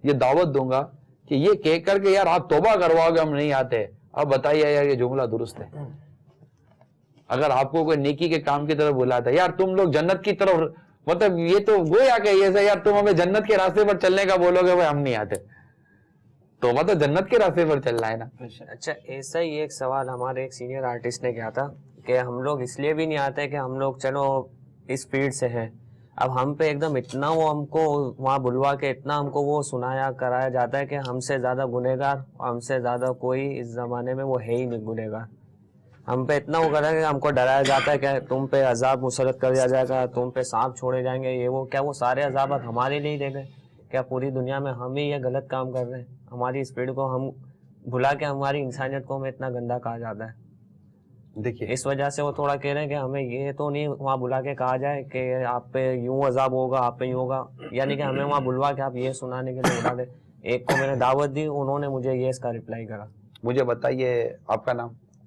یہ دعوت دوں گا کہ یہ کہہ کر کے یار آپ توبہ کرواؤ گے ہم نہیں آتے، اب بتائیے یار یہ جملہ درست ہے؟ اگر آپ کو کوئی نیکی کے کام کی طرف بلاتا ہے، یار تم لوگ جنت کی طرف، مطلب یہ تو گویا کہ یہ یار تم ہمیں جنت کے راستے پر چلنے کا بولو گے، بھائی ہم نہیں آتے. تو مطلب جنت کے راستے پر چل رہا ہے نا. اچھا ایسا ہی ایک سوال ہمارے ایک سینئر آرٹسٹ نے کیا تھا کہ ہم لوگ اس لیے بھی نہیں آتے کہ ہم لوگ چلو اس فیلڈ سے ہیں، اب ہم پہ ایک دم اتنا وہ ہم کو وہاں بلوا کے اتنا ہم کو وہ سنایا کرایا جاتا ہے کہ ہم سے زیادہ گنہگار، ہم سے زیادہ کوئی اس زمانے میں وہ ہے ہی نہیں گنہگار. ہم پہ اتنا وہ کرا کہ ہم کو ڈرایا جاتا ہے کہ تم پہ عذاب مسلط کر دیا جائے گا، تم پہ سانپ چھوڑے جائیں گے، یہ وہ. کیا وہ سارے عذابات ہمارے لیے دے گئے؟ کیا پوری دنیا میں ہم ہی یہ غلط کام کر رہے ہیں؟ ہماری اسپیڈ کو ہم بھلا کے ہماری انسانیت کو ہمیں اتنا گندا کہا جاتا ہے. دیکھیے اس وجہ سے وہ تھوڑا کہہ رہے ہیں کہ ہمیں یہ تو نہیں وہاں بلا کے کہا جائے کہ آپ پہ یوں عذاب ہوگا، آپ پہ یوں ہوگا، یعنی کہ ہمیں وہاں بلوا کے آپ یہ سنانے کے لیے بلا دیں. ایک کو میں نے دعوت دی، انہوں نے مجھے یہ اس کا رپلائی کرا. مجھے بتائیے آپ کا نام؟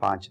5।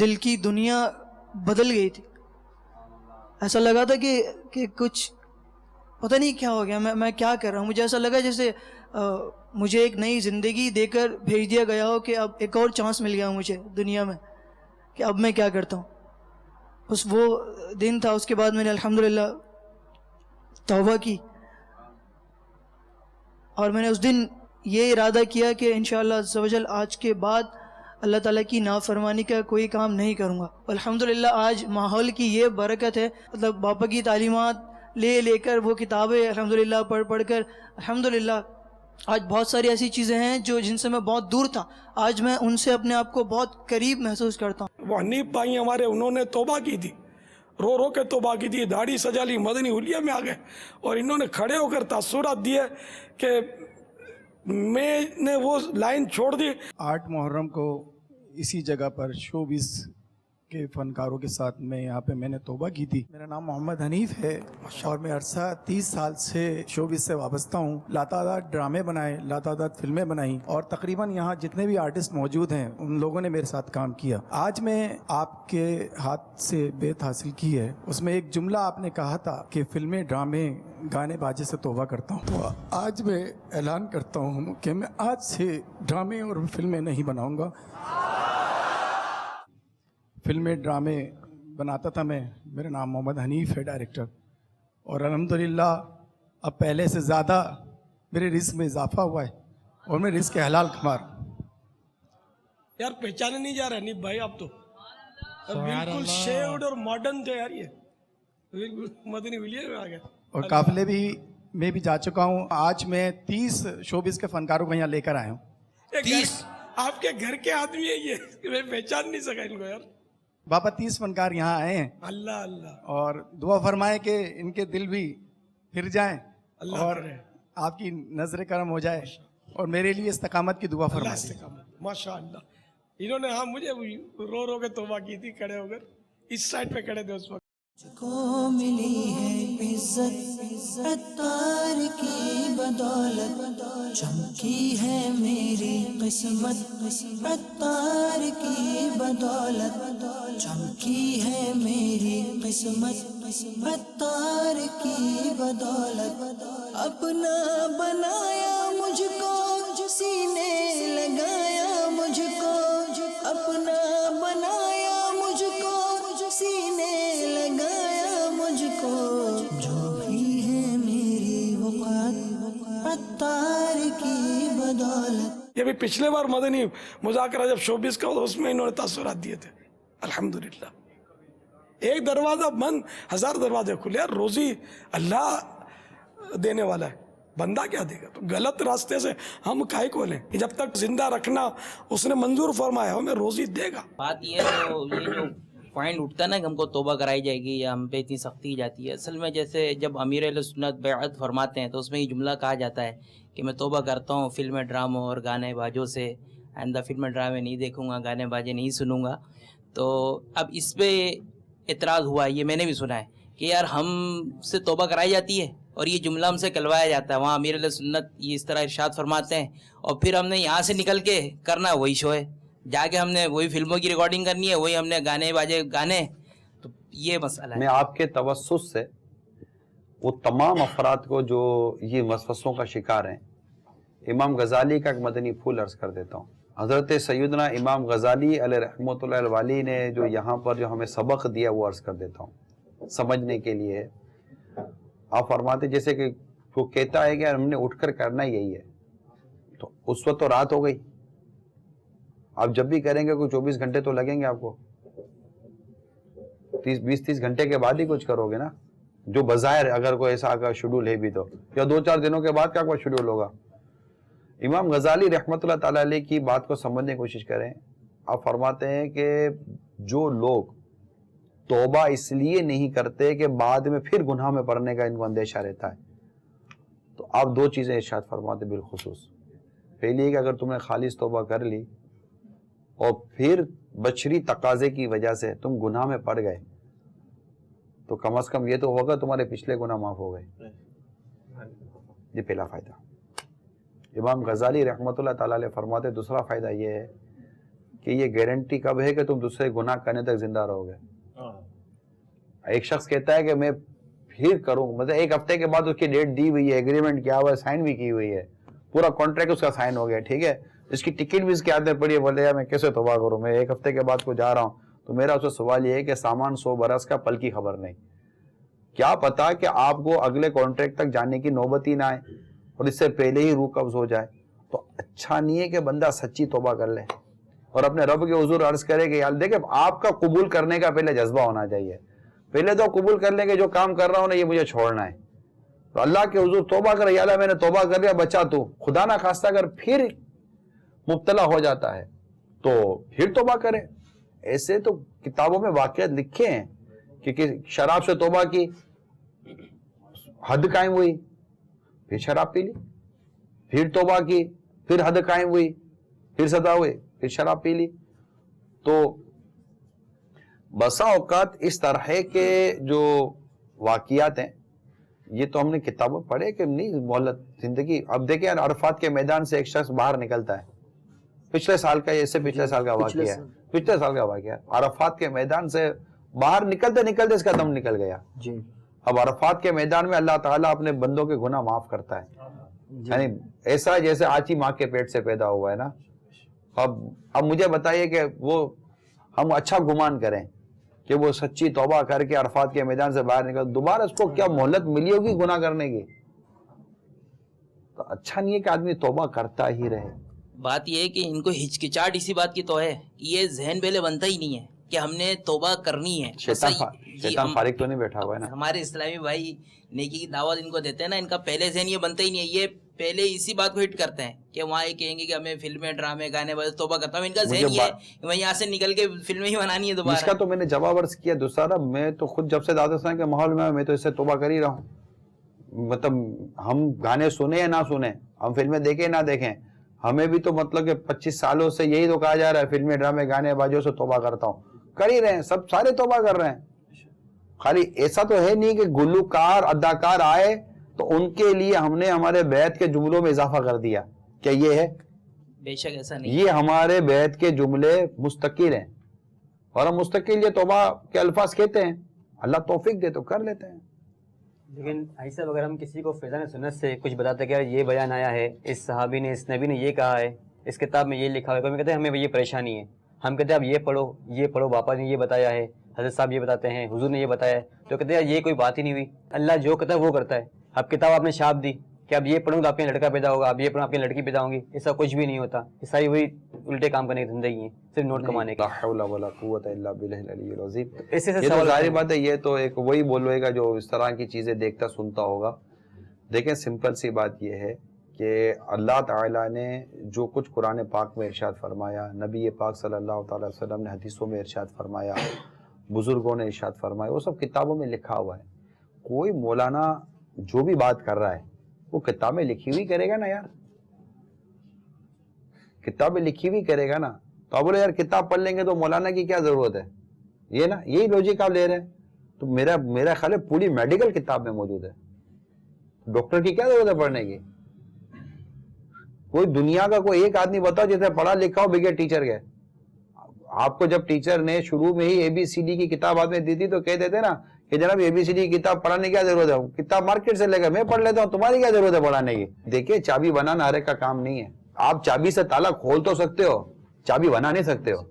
دل کی دنیا بدل گئی تھی. ایسا لگا تھا کہ کچھ پتہ نہیں کیا ہو گیا, میں کیا کر رہا ہوں. مجھے ایسا لگا جیسے مجھے ایک نئی زندگی دے کر بھیج دیا گیا ہو کہ اب ایک اور چانس مل گیا مجھے دنیا میں, کہ اب میں کیا کرتا ہوں. بس وہ دن تھا. اس کے بعد میں نے الحمدللہ توبہ کی, اور میں نے اس دن یہ ارادہ کیا کہ انشاءاللہ عز و جل آج کے بعد اللہ تعالیٰ کی نافرمانی کا کوئی کام نہیں کروں گا. الحمدللہ آج ماحول کی یہ برکت ہے, مطلب باپا کی تعلیمات لے کر وہ کتابیں الحمدللہ پڑھ کر الحمدللہ آج بہت ساری ایسی چیزیں ہیں جن سے میں بہت دور تھا, آج میں ان سے اپنے آپ کو بہت قریب محسوس کرتا ہوں. وہ حنیف بھائی ہمارے, انہوں نے توبہ کی تھی, رو کے توبہ کی تھی, داڑھی سجا لی, مدنی حلیہ میں آ گئے, اور انہوں نے کھڑے ہو کر تاثرات دیے کہ میں نے وہ لائن چھوڑ دی. 8 محرم کو اسی جگہ پر شوبز کے فنکاروں کے ساتھ یہاں پہ میں نے توبہ کی تھی. میرا نام محمد حنیف ہے اور میں عرصہ 30 سال سے شوبز سے وابستہ ہوں. لاتعداد ڈرامے بنائے, لاتعداد فلمیں بنائیں, اور تقریباً یہاں جتنے بھی آرٹسٹ موجود ہیں ان لوگوں نے میرے ساتھ کام کیا. آج میں آپ کے ہاتھ سے بیت حاصل کی ہے, اس میں ایک جملہ آپ نے کہا تھا کہ فلمیں, ڈرامے, گانے باجے سے توبہ کرتا ہوں. تو آج میں اعلان کرتا ہوں کہ میں آج سے ڈرامے اور فلمیں نہیں بناؤں گا. فلمیں, ڈرامے بناتا تھا میں. میرا نام محمد حنیف ہے, ڈائریکٹر, اور الحمدللہ اب پہلے سے زیادہ میرے رزق میں اضافہ ہوا ہے اور میں رزق حلال کما رہا ہوں. یار پہچانے نہیں جا رہے حنیف بھائی, آپ تو بالکل شیوڈ اور ماڈرن تھے یار, یہ بالکل مدنی حلیہ میں آ گئے. اور قافلے بھی میں بھی جا چکا ہوں. آج میں 30 شوبز کے فنکاروں کو یہاں لے کر آیا ہوں. 30 آپ کے گھر کے آدمی ہے یہ, میں پہچان نہیں سکا ان کو یار. بابا 30 فنکار یہاں آئے ہیں. اللہ اللہ. اور دعا فرمائے کہ ان کے دل بھی پھر جائیں اور آپ کی نظر کرم ہو جائے, اور میرے لیے استقامت کی دعا فرمائے. ماشاء اللہ. انہوں نے مجھے رو کے توبہ کی تھی, کھڑے ہو کر اس سائڈ پہ کھڑے تھے اس وقت. کو ملی ہے عزت عطار کی بدولت, چمکی ہے میری قسمت عطار کی بدولت, چمکی ہے میری قسمت عطار کی بدولت. اپنا بنایا مجھ کو, سینے لگایا مجھ کو, اپنا بنایا مجھ کو, سینے لگایا مجھ کو, جو بھی ہے میری وقت عطار کی بدولت. یہ بھی پچھلے بار مدنی مذاکرہ جب شوبز کا اس میں انہوں نے تاثرات دیے تھے. الحمدللہ ایک دروازہ بند, 1000 دروازے کھلے. یار روزی اللہ دینے والا ہے, بندہ کیا دے گا. تو غلط راستے سے ہم کاہے کو لیں, جب تک زندہ رکھنا اس نے منظور فرمایا, ہمیں روزی دے گا. بات یہ ہے تو یہ جو پوائنٹ اٹھتا ہے نا کہ ہم کو توبہ کرائی جائے گی یا ہم پہ اتنی سختی جاتی ہے, اصل میں جیسے جب امیر اہل سنت بیعت فرماتے ہیں تو اس میں یہ جملہ کہا جاتا ہے کہ میں توبہ کرتا ہوں فلمیں, ڈراموں اور گانے باجوں سے, آئندہ فلمیں ڈرامے نہیں دیکھوں گا, گانے باجے نہیں سنوں گا. تو اب اس پہ اعتراض ہوا ہے, یہ میں نے بھی سنا ہے کہ یار ہم سے توبہ کرائی جاتی ہے اور یہ جملہ ہم سے کلوایا جاتا ہے. وہاں امیر علیہ سنت یہ اس طرح ارشاد فرماتے ہیں, اور پھر ہم نے یہاں سے نکل کے کرنا وہی شو ہے, جا کے ہم نے وہی فلموں کی ریکارڈنگ کرنی ہے, وہی ہم نے گانے باجے گانے. تو یہ مسئلہ ہے. میں آپ کے توسط سے وہ تمام افراد کو جو یہ وسوسوں کا شکار ہیں, امام غزالی کا ایک مدنی پھول عرض کر دیتا ہوں. حضرت سیدنا امام غزالی علیہ رحمۃ اللہ الوالی نے جو یہاں پر جو ہمیں سبق دیا وہ عرض کر دیتا ہوں سمجھنے کے لیے. آپ فرماتے جیسے کہ وہ کہتا ہے کہ ہم نے اٹھ کر کرنا یہی ہے, تو اس وقت تو رات ہو گئی, آپ جب بھی کریں گے کوئی 24 گھنٹے تو لگیں گے آپ کو, 20-30 گھنٹے کے بعد ہی کچھ کرو گے نا, جو بظاہر اگر کوئی ایسا کا شیڈول ہے بھی تو, یا 2-4 دنوں کے بعد کا کوئی شیڈول ہوگا. امام غزالی رحمۃ اللہ تعالیٰ علیہ کی بات کو سمجھنے کی کوشش کریں. آپ فرماتے ہیں کہ جو لوگ توبہ اس لیے نہیں کرتے کہ بعد میں پھر گناہ میں پڑنے کا ان کو اندیشہ رہتا ہے, تو آپ 2 چیزیں ارشاد فرماتے بالخصوص. پہلی کہ اگر تم نے خالص توبہ کر لی اور پھر بشری تقاضے کی وجہ سے تم گناہ میں پڑ گئے, تو کم از کم یہ تو ہوگا تمہارے پچھلے گناہ معاف ہو گئے. یہ پہلا فائدہ. امام غزالی رحمۃ اللہ تعالیٰ علیہ فرماتے دوسرا فائدہ یہ ہے کہ یہ گارنٹی کب ہے کہ تم دوسرے گناہ کرنے تک زندہ رہو گے. ایک شخص کہتا ہے کہ میں پھر کروں، مطلب ایک ہفتے کے بعد اس کی ڈیٹ دی ہوئی ہے، ایگریمنٹ کیا ہوا ہے، سائن بھی کی ہوئی ہے، پورا کانٹریکٹ اس کا سائن ہو گیا، ٹھیک ہے، اس کی ٹکٹ بھی اس کے ہاتھ میں پڑی ہے. بولے یار میں کیسے توبہ کروں، میں ایک ہفتے کے بعد کو جا رہا ہوں. تو میرا اس سے سوال یہ ہے کہ سامان 100 برس کا، پل کی خبر نہیں. کیا پتا کہ آپ کو اگلے کانٹریکٹ تک جانے کی نوبت ہی نہ آئے اور اس سے پہلے ہی روح قبض ہو جائے. تو اچھا نہیں ہے کہ بندہ سچی توبہ کر لے اور اپنے رب کے حضور عرض کرے کہ یار دیکھیں آپ کا قبول کرنے کا پہلے جذبہ ہونا چاہیے. پہلے تو قبول کر لیں کہ جو کام کر رہا ہوں نا یہ مجھے چھوڑنا ہے. تو اللہ کے حضور توبہ کر، یا اللہ میں نے توبہ کر لیا، بچا تو. خدا نہ خواستہ اگر پھر مبتلا ہو جاتا ہے تو پھر توبہ کرے. ایسے تو کتابوں میں واقعات لکھے ہیں کہ شراب سے توبہ کی، حد قائم ہوئی، پھر شراب پی لی، پھر توبہ کی، پھر حد قائم ہوئی، پھر سزا ہوئی، پھر شراب پی لی. تو بسا اوقات اس طرح کے جو واقعات ہیں یہ تو ہم نے کتابوں پڑھے کہ نہیں مہلت زندگی. اب دیکھیں یار عرفات کے میدان سے ایک شخص باہر نکلتا ہے، پچھلے سال کا پچھلے سال کا واقعہ ہے، پچھلے سال کا واقعہ ہے. عرفات کے میدان سے باہر نکلتے نکلتے اس کا دم نکل گیا. جی اب عرفات کے میدان میں اللہ تعالیٰ اپنے بندوں کے گناہ معاف کرتا ہے. یعنی ایسا جیسے آچی ماں کے پیٹ سے پیدا ہوا ہے نا. اب مجھے بتائیے کہ وہ ہم اچھا گمان کریں کہ وہ سچی توبہ کر کے عرفات کے میدان سے باہر نکل، دوبارہ اس کو کیا مہلت ملی ہوگی گناہ کرنے کی؟ تو اچھا نہیں ہے کہ آدمی توبہ کرتا ہی رہے. بات یہ ہے کہ ان کو ہچکچاہٹ اسی بات کی تو ہے، یہ ذہن پہلے بنتا ہی نہیں ہے کہ ہم نے توبہ کرنی ہے. شیطان فارغ تو نہیں بیٹھا ہوا ہے نا. ہمارے اسلامی بھائی نیکی کی دعوت ان کو دیتے ہیں نا، ان کا پہلے ذہن یہ بنتا ہی نہیں ہے. یہ پہلے اسی بات کو ہٹ کرتے ہیں کہ وہاں یہ کہیں گے کہ ہمیں فلمیں، ڈرامے، گانے بجے توبہ کرتا ہوں. ان کا ذہن یہ ہے کہ میں یہاں سے نکل کے فلمیں ہی بنانی ہے دوبارہ. اس کا تو میں نے جواب عرض کیا. دوسرا میں تو خود جب سے دادستان کے ماحول میں تو اس سے توبہ کر ہی رہا ہوں. مطلب ہم گانے سنیں یا نہ سنیں، ہم فلمیں دیکھیں نہ دیکھیں، ہمیں بھی تو مطلب کہ 25 سالوں سے یہی تو کہا جا رہا ہے فلمیں، ڈرامے، گانے بازوں سے توبہ کرتا ہوں. کر ہی رہے ہیں، سب سارے توبہ کر رہے ہیں. خالی ایسا تو ہے نہیں کہ گلوکار اداکار آئے تو ان کے لیے ہم نے ہمارے بیعت کے جملوں میں اضافہ کر دیا. کیا یہ ہے؟ بے شک ایسا نہیں. یہ ہمارے بیعت کے جملے مستقل ہیں اور ہم مستقل یہ توبہ کے الفاظ کہتے ہیں. اللہ توفیق دے تو کر لیتے ہیں. لیکن ایسا اگر ہم کسی کو فیضان سنت سے کچھ بتاتے کہ یہ بیان آیا ہے، اس صحابی نے، اس نبی نے یہ کہا ہے، اس کتاب میں یہ لکھا ہے، کوئی کہتے ہیں ہمیں یہ پریشانی ہے، ہم کہتے ہیں اب یہ پڑھو، باپا نے یہ بتایا ہے، حضرت صاحب یہ بتاتے ہیں، حضور نے یہ بتایا ہے، تو کہتے ہیں یہ کوئی بات ہی نہیں ہوئی. اللہ جو کہتا ہے وہ کرتا ہے. اب کتاب آپ نے چھاپ دی کہ اب یہ پڑھوں تو آپ کے لڑکا پیدا ہوگا، اب یہ پڑھوں آپ کی لڑکی پیدا ہوں گی، ایسا کچھ بھی نہیں ہوتا. یہ ساری وہی الٹے کام کرنے کی زندگی ہے، صرف نوٹ کمانے کی. لا حول ولا قوت الا باللہ العلی العظیم. یہ تو ظاہر بات ہے، یہ تو ایک وہی بولے گا جو اس طرح کی چیزیں دیکھتا سنتا ہوگا. دیکھیں سمپل سی بات یہ ہے کہ اللہ تعالیٰ نے جو کچھ قرآن پاک میں ارشاد فرمایا، نبی پاک صلی اللہ تعالی وسلم نے حدیثوں میں ارشاد فرمایا، بزرگوں نے ارشاد فرمایا، وہ سب کتابوں میں لکھا ہوا ہے. کوئی مولانا جو بھی بات کر رہا ہے وہ کتابیں لکھی ہوئی کرے گا نا یار، کتابیں لکھی ہوئی کرے گا نا. تو آپ بولے یار کتاب پڑھ لیں گے تو مولانا کی کیا ضرورت ہے؟ یہ نا یہی لوجک آپ لے رہے ہیں. تو میرا خیال ہے پوری میڈیکل کتاب میں موجود ہے. ڈاکٹر کی کیا ضرورت ہے پڑھنے کی؟ کوئی دنیا کا کوئی ایک آدمی بتاؤ جیسے پڑھا لکھا ہو بغیر ٹیچر کے. آپ کو جب ٹیچر نے شروع میں ہی ABCD کی کتاب آپ نے دی تھی تو کہہ دیتے نا کہ جناب ABCD کی کتاب پڑھانے کی کیا ضرورت ہے، کتاب مارکیٹ سے لے کر میں پڑھ لیتا ہوں، تمہاری کیا ضرورت ہے پڑھانے کی. دیکھیے چابی بنانا ہر ایک کا کام نہیں ہے. آپ چابی سے تالا کھول تو سکتے ہو، چابی بنا نہیں سکتے ہو.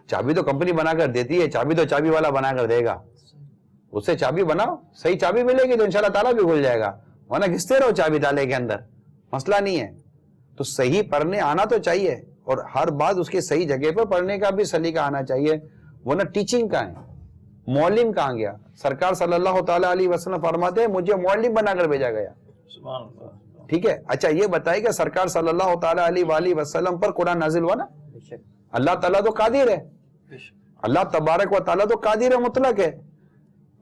چابی تو کمپنی بنا کر دیتی ہے، چابی تو چابی والا بنا کر دے گا. اس سے چابی بناؤ، صحیح چابی ملے گی تو انشاءاللہ تالا بھی کھل جائے گا، ورنہ گھستے رہو چابی تالے کے اندر، مسئلہ نہیں ہے. تو صحیح پڑھنے آنا تو چاہیے اور ہر بات اس کی صحیح جگہ پر پڑھنے کا بھی سلیقہ آنا چاہیے. ورنہ ٹیچنگ کا ہے، معلم کہاں گیا؟ سرکار صلی اللہ تعالیٰ علیہ وسلم فرماتے ہیں مجھے معلم بنا کر بھیجا گیا. ٹھیک ہے، اچھا یہ بتائیے کہ سرکار صلی اللہ تعالیٰ علیہ وسلم پر قرآن نازل ہوا نا؟ اللہ تعالیٰ تو قادر ہے، اللہ تبارک و تعالیٰ تو قادر مطلق ہے.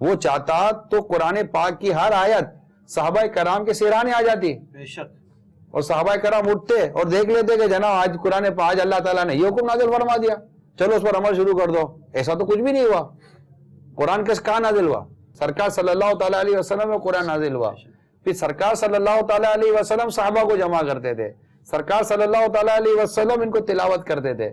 وہ چاہتا تو قرآن پاک کی ہر آیت صحابہ کرام کے سرانے آ جاتی، اور صحابہ کرام اٹھتے اور دیکھ لیتے کہ جناب آج قرآن پاک آج اللہ تعالیٰ نے یہ حکم نازل فرما دیا، چلو اس پر عمل شروع کر دو. ایسا تو کچھ بھی نہیں ہوا. قرآن کہاں نازل ہوا؟ سرکار صلی اللہ تعالیٰ علیہ وسلم میں قرآن نازل ہوا. پھر سرکار صلی اللہ تعالیٰ علیہ وسلم صحابہ کو جمع کرتے تھے، سرکار صلی اللہ تعالیٰ علیہ وسلم ان کو تلاوت کرتے تھے،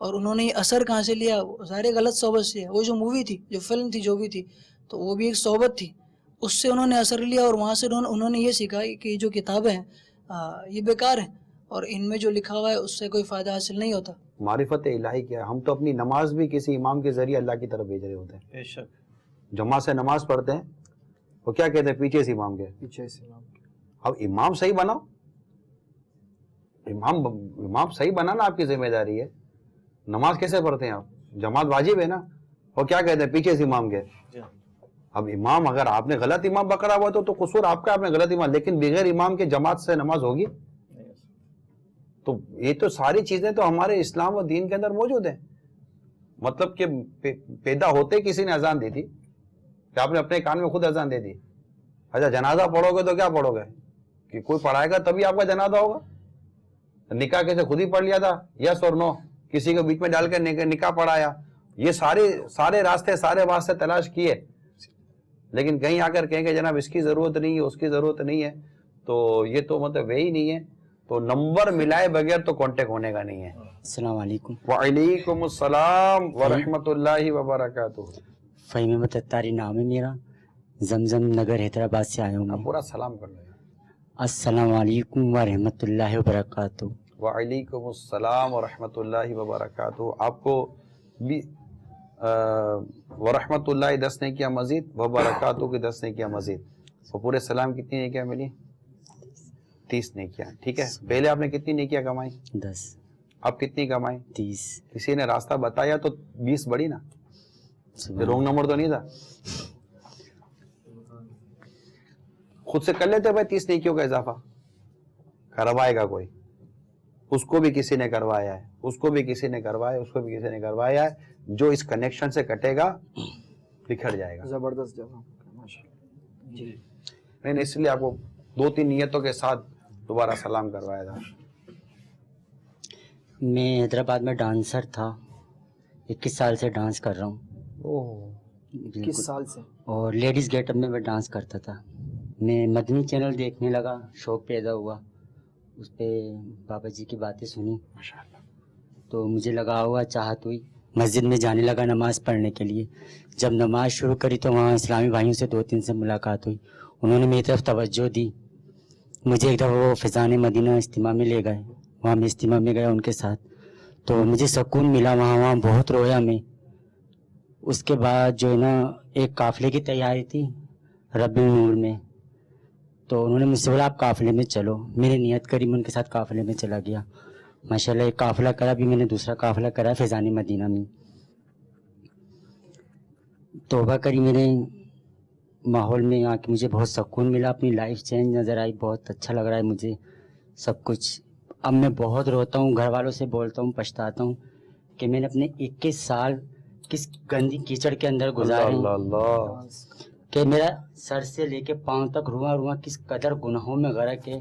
اور انہوں نے یہ اثر کہاں سے لیا؟ ظاہر غلط صحبت سے ہے. وہ جو مووی تھی، جو فلم تھی، جو بھی تھی، تو وہ بھی ایک صحبت تھی، اس سے انہوں نے اثر لیا اور وہاں سے انہوں نے یہ سیکھا کہ جو کتابیں ہیں یہ بیکار ہیں اور ان میں جو لکھا ہوا ہے اس سے کوئی فائدہ حاصل نہیں ہوتا. معرفت الہی کیا ہے؟ ہم تو اپنی نماز بھی کسی امام کے ذریعے اللہ کی طرف بھیج رہے ہوتے ہیں. بے شک. جماعت سے نماز پڑھتے ہیں، وہ کیا کہتے ہیں؟ پیچھے سے امام کے. پیچھے سے امام کے. اب امام صحیح بناؤ، امام صحیح بنانا آپ کی ذمہ داری ہے. نماز کیسے پڑھتے ہیں آپ؟ جماعت واجب ہے نا. وہ کیا کہتے ہیں؟ پیچھے سے امام کے. اب امام اگر آپ نے غلط امام پکڑا ہوا تو قصور آپ کا، آپ نے غلط امام. لیکن بغیر امام کے جماعت سے نماز ہوگی؟ تو یہ تو ساری چیزیں تو ہمارے اسلام و دین کے اندر موجود ہیں. مطلب کہ پیدا ہوتے کسی نے اذان دی تھی کہ آپ نے اپنے کان میں خود اذان دے دی. اچھا جنازہ پڑھو گے تو کیا پڑھو گے کہ کوئی پڑھائے گا تبھی آپ کا جنازہ ہوگا؟ نکاح کیسے خود ہی پڑھ لیا تھا، یس اور نو، کسی کو بیچ میں ڈال کے نکاح پڑھایا. یہ سارے راستے، سارے واسطے تلاش کیے، لیکن کہیں آ کر کہیں کہ جناب اس کی ضرورت نہیں ہے، اس کی ضرورت نہیں ہے، تو یہ تو مطلب وہی نہیں ہے. تو نمبر ملائے بغیر تو کانٹیکٹ ہونے کا نہیں ہے. السلام علیکم. وعلیکم السلام ورحمۃ اللہ وبرکاتہ. فہیم احمد اتاری نام ہے میرا، زمزم نگر حیدرآباد سے آیا ہوں. پورا سلام کر لیں. السلام علیکم ورحمۃ اللہ وبرکاتہ. وعلیکم السلام ورحمۃ اللہ وبرکاتہ. آپ کو بھی ورحمۃ اللہ 10 نے کیا مزید، وبرکاتہ کی 10 نے کیا مزید. تو پورے سلام کتنی نیکیاں ملی؟ 30 نیکیاں. ٹھیک ہے. پہلے آپ نے کتنی نیکیاں کمائی؟ 10. آپ کتنی کمائی؟ 30. کسی نے راستہ بتایا تو 20 بڑی نا، رونگ نمبر تو نہیں تھا. خود سے کر لیتے بھائی 30 نیکیوں کا اضافہ. کروائے گا کوئی، اس کو بھی کسی نے کروایا ہے، اس کو بھی کسی نے کروایا، اس کو بھی کسی نے کروایا ہے. جو اس کنیکشن سے کٹے گا بکھر جائے گا. زبردست جواب ماشاءاللہ. جی نہیں، اس لیے آپ کو 2-3 نیتوں کے ساتھ دوبارہ سلام کروایا تھا. میں حیدرآباد میں ڈانسر تھا، 21 سال سے ڈانس کر رہا ہوں. 21 سال سے. اور لیڈیز گیٹ اپ میں ڈانس کرتا تھا. میں مدنی چینل دیکھنے لگا، شوق پیدا ہوا، اس پہ بابا جی کی باتیں سنی، تو مجھے لگا ہوا چاہت ہوئی، مسجد میں جانے لگا نماز پڑھنے کے لیے. جب نماز شروع کری تو وہاں اسلامی بھائیوں سے 2-3 سے ملاقات ہوئی. انہوں نے میری طرف توجہ دی. مجھے ایک دفعہ وہ فیضان مدینہ اجتماع میں لے گئے، وہاں میں اجتماع میں گیا ان کے ساتھ، تو مجھے سکون ملا. وہاں بہت رویا میں. اس کے بعد جو ہے نا ایک قافلے کی تیاری تھی ربیع النور میں، تو انہوں نے مجھ سے بولا آپ قافلے میں چلو. میں نے نیت کری، میں ان کے ساتھ قافلے میں چلا گیا. ماشاءاللہ ایک قافلہ کرا، بھی میں نے دوسرا قافلہ کرا فیضان مدینہ میں. توبہ کری میرے ماحول میں آ کے، مجھے بہت سکون ملا، اپنی لائف چینج نظر آئی، بہت اچھا لگ رہا ہے مجھے سب کچھ. اب میں بہت روتا ہوں، گھر والوں سے بولتا ہوں، پچھتاتا ہوں کہ میں نے اپنے 21 سال کس گندی کیچڑ کے اندر گزارے کہ میرا سر سے لے کے پاؤں تک رواں کس قدر گناہوں میں غرق ہے.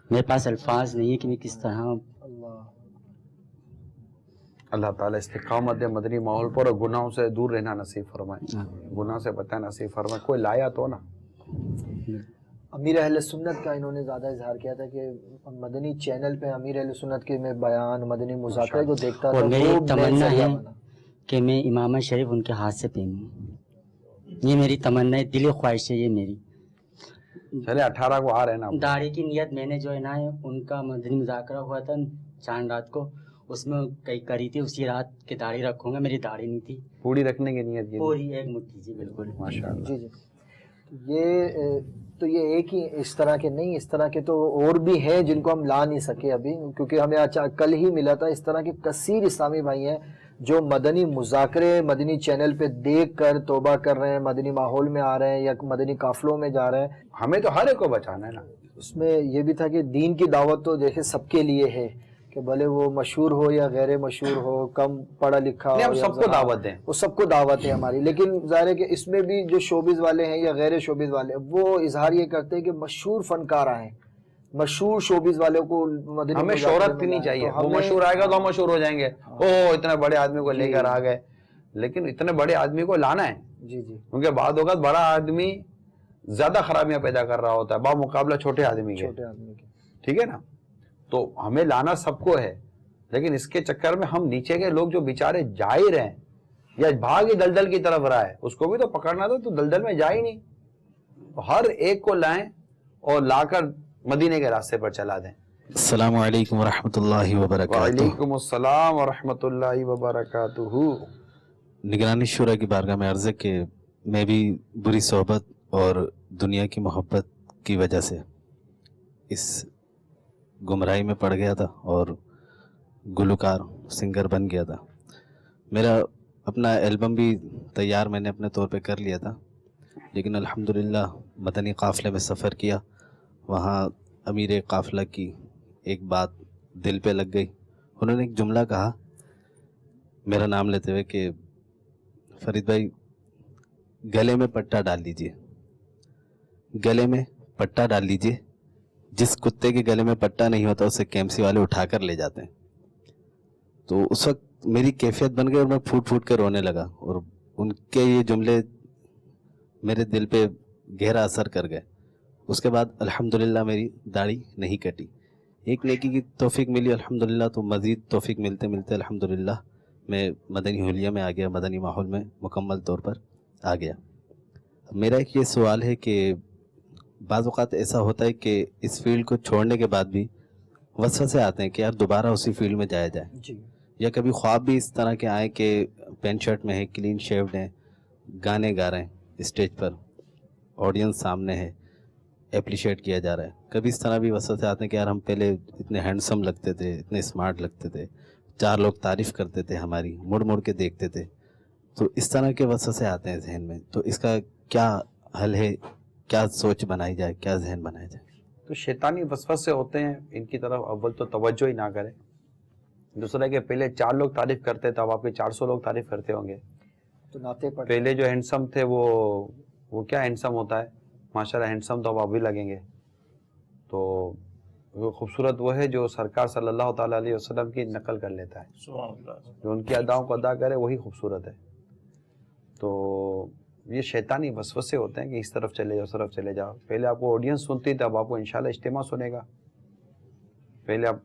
میرے پاس الفاظ نہیں ہے کہ میں کس طرح. اللہ تعالیٰ استقامت مدنی ماحول پر اور گناہوں سے دور رہنا نصیب فرمائے، گناہ سے بچنا نصیب فرمائے. کوئی لایا تو نا. امیر اہل سنت کا انہوں نے زیادہ اظہار کیا تھا کہ مدنی چینل پہ امیر اہل سنت کے میں بیان، مدنی مذاکرہ جو دیکھتا تھا، اور میری وہ تمنا ہے بنا کہ میں امامہ شریف ان کے ہاتھ سے پہنوں. یہ میری تمنا ہے، دلی خواہش ہے یہ میری. چلے 18 کو آ رہے نا. داڑھی کی نیت میں نے جو ہے نا ان کا مدنی مذاکرہ ہوا تھا چاند رات کو، اس میں کئی کری تھی، اسی رات کی داڑھی رکھوں گا. میری داڑھی نہیں تھی. پوری رکھنے کی نیت کی؟ پوری ایک مٹھی. جی بالکل ماشاءاللہ. جی یہ ایک ہی اس طرح کے نہیں، اس طرح کے تو اور بھی ہیں جن کو ہم لا نہیں سکے ابھی، کیونکہ ہمیں کل ہی ملا تھا. اس طرح کے کثیر اسلامی بھائی ہیں جو مدنی مذاکرے مدنی چینل پہ دیکھ کر توبہ کر رہے ہیں، مدنی ماحول میں آ رہے ہیں یا مدنی قافلوں میں جا رہے ہیں. ہمیں تو ہر ایک کو بچانا ہے نا. اس میں یہ بھی تھا کہ دین کی دعوت تو دیکھیں سب کے لیے ہے، کہ بھلے وہ مشہور ہو یا غیر مشہور ہو، کم پڑھا لکھا ہو، ہم سب کو دعوت دیں. وہ سب کو دعوت ہے ہماری. لیکن ظاہر ہے کہ اس میں بھی جو شوبز والے ہیں یا غیر شوبز والے، وہ اظہار یہ کرتے ہیں کہ مشہور فنکار آئے، مشہور شوبز والوں کو مدنی ہمیں شہرت نہیں چاہیے. وہ مشہور آئے گا تو ہم مشہور ہو جائیں گے. اتنے بڑے آدمی کو لے کر آ گئے، لیکن اتنے بڑے آدمی کو لانا ہے. جی جی. کیونکہ بعض اوقات بڑا آدمی زیادہ خرابیاں پیدا کر رہا ہوتا ہے با مقابلہ چھوٹے آدمی کے. ٹھیک ہے نا. تو ہمیں لانا سب کو ہے، لیکن اس کے چکر میں ہم نیچے کے لوگ جو بیچارے جا ہی رہے ہیں یا بھاگ ہی دلدل کی طرف رہا ہے، اس کو بھی تو پکڑنا تھا، تو دلدل میں جا ہی نہیں. ہر ایک کو لائیں اور لا کر مدینے کے راستے پر چلا دیں. السلام علیکم ورحمۃ اللہ وبرکاتہ. وعلیکم السلام ورحمۃ اللہ وبرکاتہ. نگرانی شورا کی بارگاہ میں عرض ہے کہ میں بھی بری صحبت اور دنیا کی محبت کی وجہ سے اس گمراہی میں پڑ گیا تھا اور گلوکار سنگر بن گیا تھا. میرا اپنا البم بھی تیار میں نے اپنے طور پہ کر لیا تھا، لیکن الحمدللہ مدنی قافلے میں سفر کیا. وہاں امیر قافلہ کی ایک بات دل پہ لگ گئی. انہوں نے ایک جملہ کہا میرا نام لیتے ہوئے کہ فرید بھائی گلے میں پٹا ڈال لیجئے، گلے میں پٹا ڈال لیجئے. جس کتے کے گلے میں پٹا نہیں ہوتا اسے کیمسی والے اٹھا کر لے جاتے ہیں. تو اس وقت میری کیفیت بن گئی اور میں پھوٹ پھوٹ کے رونے لگا، اور ان کے یہ جملے میرے دل پہ گہرا اثر کر گئے. اس کے بعد الحمدللہ میری داڑھی نہیں کٹی. ایک نیکی کی توفیق ملی الحمدللہ، تو مزید توفیق ملتے ملتے الحمدللہ میں مدنی حلیہ میں آ گیا، مدنی ماحول میں مکمل طور پر آ گیا. میرا ایک یہ سوال ہے کہ بعض اوقات ایسا ہوتا ہے کہ اس فیلڈ کو چھوڑنے کے بعد بھی وسوسے آتے ہیں کہ یار دوبارہ اسی فیلڈ میں جایا جائے جی. یا کبھی خواب بھی اس طرح کے آئے کہ پینٹ شرٹ میں ہے، کلین شیوڈ ہیں، گانے گا رہے ہیں اسٹیج پر، آڈینس سامنے ہے، اپریشیٹ کیا جا رہا ہے. کبھی اس طرح بھی وسوسے آتے ہیں کہ یار ہم پہلے اتنے ہینڈسم لگتے تھے، اتنے اسمارٹ لگتے تھے، 4 لوگ تعریف کرتے تھے ہماری، مڑ مڑ کے دیکھتے تھے. تو اس طرح کے وسوسے آتے ہیں ذہن میں، تو اس کا کیا حل ہے؟ کیا سوچ بنائی جائے، کیا ذہن بنایا جائے؟ تو شیطانی وسوسے ہوتے ہیں، ان کی طرف اول تو توجہ ہی نہ کریں. دوسرا کہ پہلے 4 لوگ تعریف کرتے تھے، اب آپ کے 400 لوگ تعریف کرتے ہوں گے. تو ناطے پڑھ پہلے جو ہینڈسم تھے وہ کیا ہینڈسم ہوتا ہے، ماشاءاللہ ہینڈسم تو اب بھی لگیں گے. تو وہ خوبصورت وہ ہے جو سرکار صلی اللہ تعالیٰ علیہ وسلم کی نقل کر لیتا ہے، جو ان کی اداؤں کو ادا کرے وہی خوبصورت ہے. تو یہ شیطانی وسوسے ہوتے ہیں کہ اس طرف چلے جاؤ، اس طرف چلے جاؤ. پہلے آپ کو آڈینس سنتی تھی، اب آپ کو انشاءاللہ اجتماع سنے گا. پہلے آپ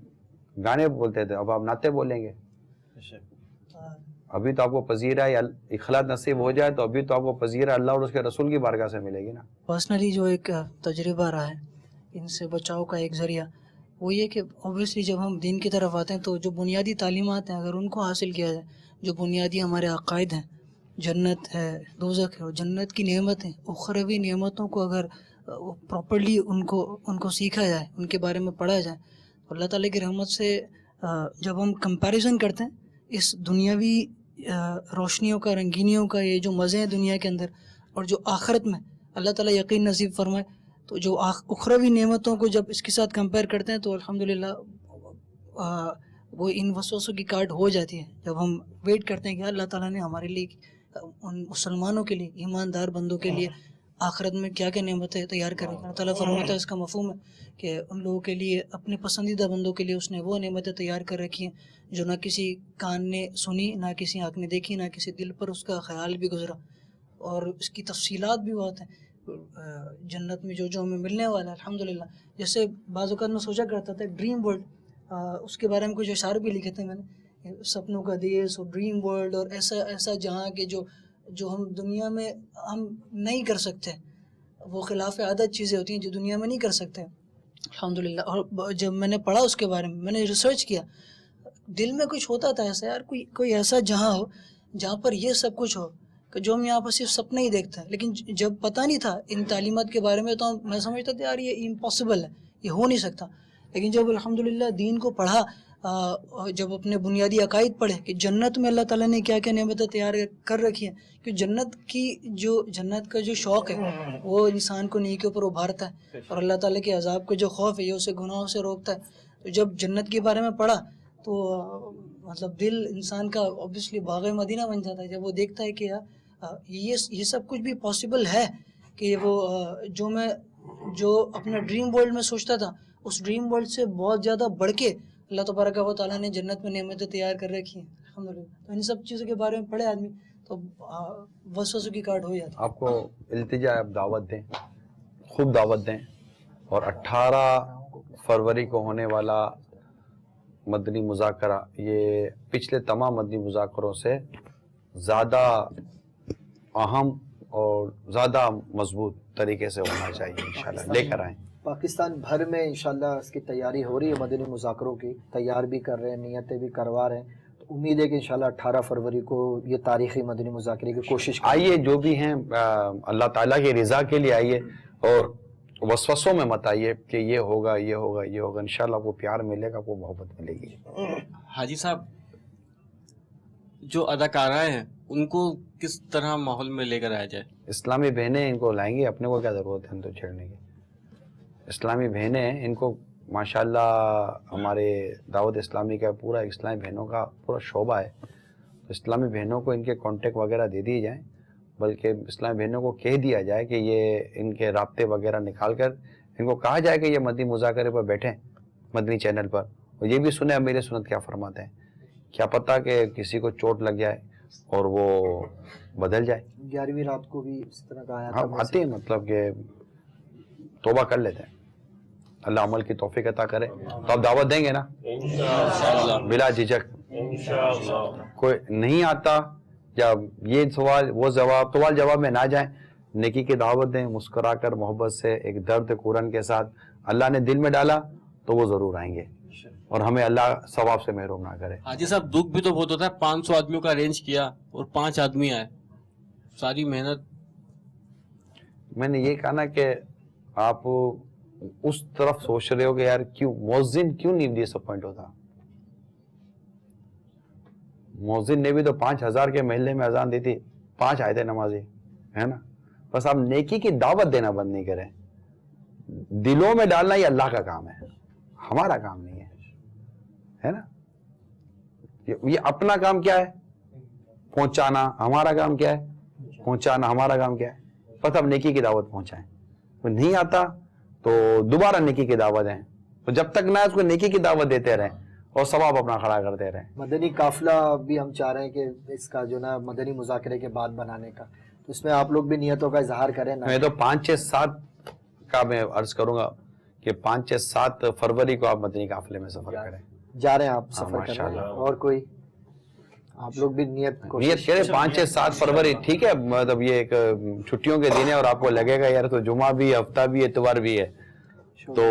گانے بولتے تھے، اب آپ نعتیں بولیں گے. ابھی تو آپ کو پذیرہ ہے، اخلاص نصیب ہو جائے تو ابھی تو آپ کو پذیرہ اللہ اور اس کے رسول کی بارگاہ سے ملے گی نا. پرسنلی جو ایک تجربہ رہا ہے ان سے بچاؤ کا ایک ذریعہ وہ یہ کہ اوبیسلی جب ہم دین کی طرف آتے ہیں تو جو بنیادی تعلیمات ہیں اگر ان کو حاصل کیا جائے، جو بنیادی ہمارے عقائد ہیں، جنت ہے، دوزخ ہے، اور جنت کی نعمتیں، اخروی نعمتوں کو اگر پراپرلی ان کو سیکھا جائے، ان کے بارے میں پڑھا جائے، تو اللہ تعالیٰ کی رحمت سے جب ہم کمپیریزن کرتے ہیں اس دنیاوی روشنیوں کا، رنگینیوں کا، یہ جو مزے ہیں دنیا کے اندر، اور جو آخرت میں اللہ تعالیٰ یقین نصیب فرمائے، تو جو اخروی نعمتوں کو جب اس کے ساتھ کمپیئر کرتے ہیں تو الحمدللہ وہ ان وسوسوں کی کاٹ ہو جاتی ہے. جب ہم ویٹ کرتے ہیں کہ اللہ تعالیٰ نے ہمارے لیے، ان مسلمانوں کے لیے، ایماندار بندوں کے لیے آخرت میں کیا کیا نعمتیں تیار کریں. اللہ تعالیٰ فرماتا ہے، اس کا مفہوم ہے کہ ان لوگوں کے لیے، اپنے پسندیدہ بندوں کے لیے اس نے وہ نعمتیں تیار کر رکھی ہیں جو نہ کسی کان نے سنی، نہ کسی آنکھ نے دیکھی، نہ کسی دل پر اس کا خیال بھی گزرا. اور اس کی تفصیلات بھی بہت ہیں جنت میں، جو ہمیں ملنے والا ہے الحمدللہ. جیسے بعض اوقات میں سوچا کرتا تھا ڈریم ورلڈ، اس کے بارے میں کچھ اشعار بھی لکھے تھے میں نے، سپنوں کا دیس اور ڈریم ورلڈ، اور ایسا جہاں کہ جو ہم دنیا میں ہم نہیں کر سکتے، وہ خلاف عادت چیزیں ہوتی ہیں جو دنیا میں نہیں کر سکتے الحمدللہ. اور جب میں نے پڑھا اس کے بارے میں نے ریسرچ کیا، دل میں کچھ ہوتا تھا ایسا، یار کوئی ایسا جہاں ہو جہاں پر یہ سب کچھ ہو، کہ جو ہم یہاں پر صرف سپنے ہی دیکھتے ہیں. لیکن جب پتہ نہیں تھا ان تعلیمات کے بارے میں تو میں سمجھتا تھا یار یہ امپاسبل ہے، یہ ہو نہیں سکتا. لیکن جب الحمدللہ دین کو پڑھا، جب اپنے بنیادی عقائد پڑھے کہ جنت میں اللہ تعالیٰ نے کیا کیا نعمتیں تیار کر رکھی ہیں، کہ جنت کا جو شوق ہے وہ انسان کو نیکیوں پر ابھارتا ہے، اور اللہ تعالیٰ کے عذاب کا جو خوف ہے یہ اسے گناہوں سے روکتا ہے. تو جب جنت کے بارے میں پڑھا تو مطلب دل انسان کا اوبیسلی باغ مدینہ بن جاتا ہے جب وہ دیکھتا ہے کہ یہ سب کچھ بھی پاسبل ہے، کہ وہ جو اپنا ڈریم ورلڈ میں سوچتا تھا اس ڈریم ورلڈ سے بہت زیادہ بڑھ کے اللہ تبارک و تعالیٰ نے جنت میں نعمتیں تیار کر رکھی ہیں الحمدللہ. تو ان سب چیزوں کے بارے میں پڑھے آدمی تو وسوسوں کی کاٹ ہو جاتی ہے. آپ کو التجا آپ دعوت دیں، خوب دعوت دیں، اور 18 فروری کو ہونے والا مدنی مذاکرہ یہ پچھلے تمام مدنی مذاکروں سے زیادہ اہم اور زیادہ مضبوط طریقے سے ہونا چاہیے. انشاءاللہ لے کر آئیں. پاکستان بھر میں انشاءاللہ اس کی تیاری ہو رہی ہے مدنی مذاکروں کی, تیار بھی کر رہے ہیں, نیتیں بھی کروا رہے ہیں. تو امید ہے کہ انشاءاللہ 18 فروری کو یہ تاریخی مدنی مذاکرے کی کوشش آئیے, جو بھی ہیں اللہ تعالیٰ کی رضا کے لیے آئیے, اور وسوسوں میں مت آئیے کہ یہ ہوگا یہ ہوگا یہ ہوگا. انشاءاللہ آپ کو پیار ملے گا, آپ کو محبت ملے گی. حاجی صاحب, جو اداکارہ ہیں ان کو کس طرح ماحول میں لے کر آیا جائے؟ اسلامی بہنیں ان کو لائیں گے, اپنے کو کیا ضرورت ہے ان کو چھیڑنے کی. اسلامی بہنیں ہیں, ان کو ماشاءاللہ ہمارے دعوت اسلامی کا پورا اسلامی بہنوں کا پورا شعبہ ہے. تو اسلامی بہنوں کو ان کے کانٹیکٹ وغیرہ دے دیے جائیں, بلکہ اسلامی بہنوں کو کہہ دیا جائے کہ یہ ان کے رابطے وغیرہ نکال کر ان کو کہا جائے کہ یہ مدنی مذاکرے پر بیٹھیں مدنی چینل پر, اور یہ بھی سنیں امیر سنت کیا فرماتے ہیں. کیا پتہ کہ کسی کو چوٹ لگ جائے اور وہ بدل جائے. 11ویں رات کو بھی اس طرح کا آیا تھا. آتے ہیں, مطلب کہ توبہ کر لیتے ہیں, اللہ عمل کی توفیق عطا کرے. تو آپ دعوت دیں گے نا بلا جھجک؟ کوئی نہیں آتا یا یہ سوال وہ سوال جواب میں نہ جائیں, نیکی کی دعوت دیں, مسکرا کر محبت سے, ایک درد قرآن کے ساتھ. اللہ نے دل میں ڈالا تو وہ ضرور آئیں گے, اور ہمیں اللہ ثواب سے محروم نہ کرے. حاجی صاحب, دکھ بھی تو بہت ہوتا ہے. 500 آدمیوں کا ارینج کیا اور 5 آدمی آئے, ساری محنت. میں نے یہ کہا نا کہ آپ اس طرف سوچ رہے ہو کہ یار کیوں مؤذن کیوں نہیں ڈس اپوائنٹ ہوتا. مؤذن نے بھی تو 5000 کے محلے میں اذان دی تھی, 5 آئے تھے نمازی, ہے نا. بس آپ نیکی کی دعوت دینا بند نہیں کریں. دلوں میں ڈالنا یہ اللہ کا کام ہے, ہمارا کام نہیں ہے نا. یہ اپنا کام کیا ہے پہنچانا, ہمارا کام کیا ہے پہنچانا, ہمارا کام کیا ہے بس اب نیکی کی دعوت پہنچائیں. نہیں آتا تو دوبارہ نیکی کی دعوت دیں, تو جب تک نہ اس کو نیکی کی دعوت دیتے رہیں اور ثواب اپنا کھڑا کرتے رہیں. مدنی قافلہ بھی ہم چاہ رہے ہیں کہ اس کا جو نا مدنی مذاکرے کے بعد بنانے کا, تو اس میں آپ لوگ بھی نیتوں کا اظہار کریں. میں تو 5 6 7 کا میں عرض کروں گا کہ 5 6 7 فروری کو آپ مدنی قافلے میں سفر کریں. جا رہے ہیں آپ سفر کر رہے ہیں, اور کوئی آپ لوگ بھی نیت کریں 5 6 7 فروری. ٹھیک ہے, مطلب یہ ایک چھٹیوں کے دن ہے اور آپ کو لگے گا یار تو جمعہ بھی, ہفتہ بھی, اتوار بھی ہے, تو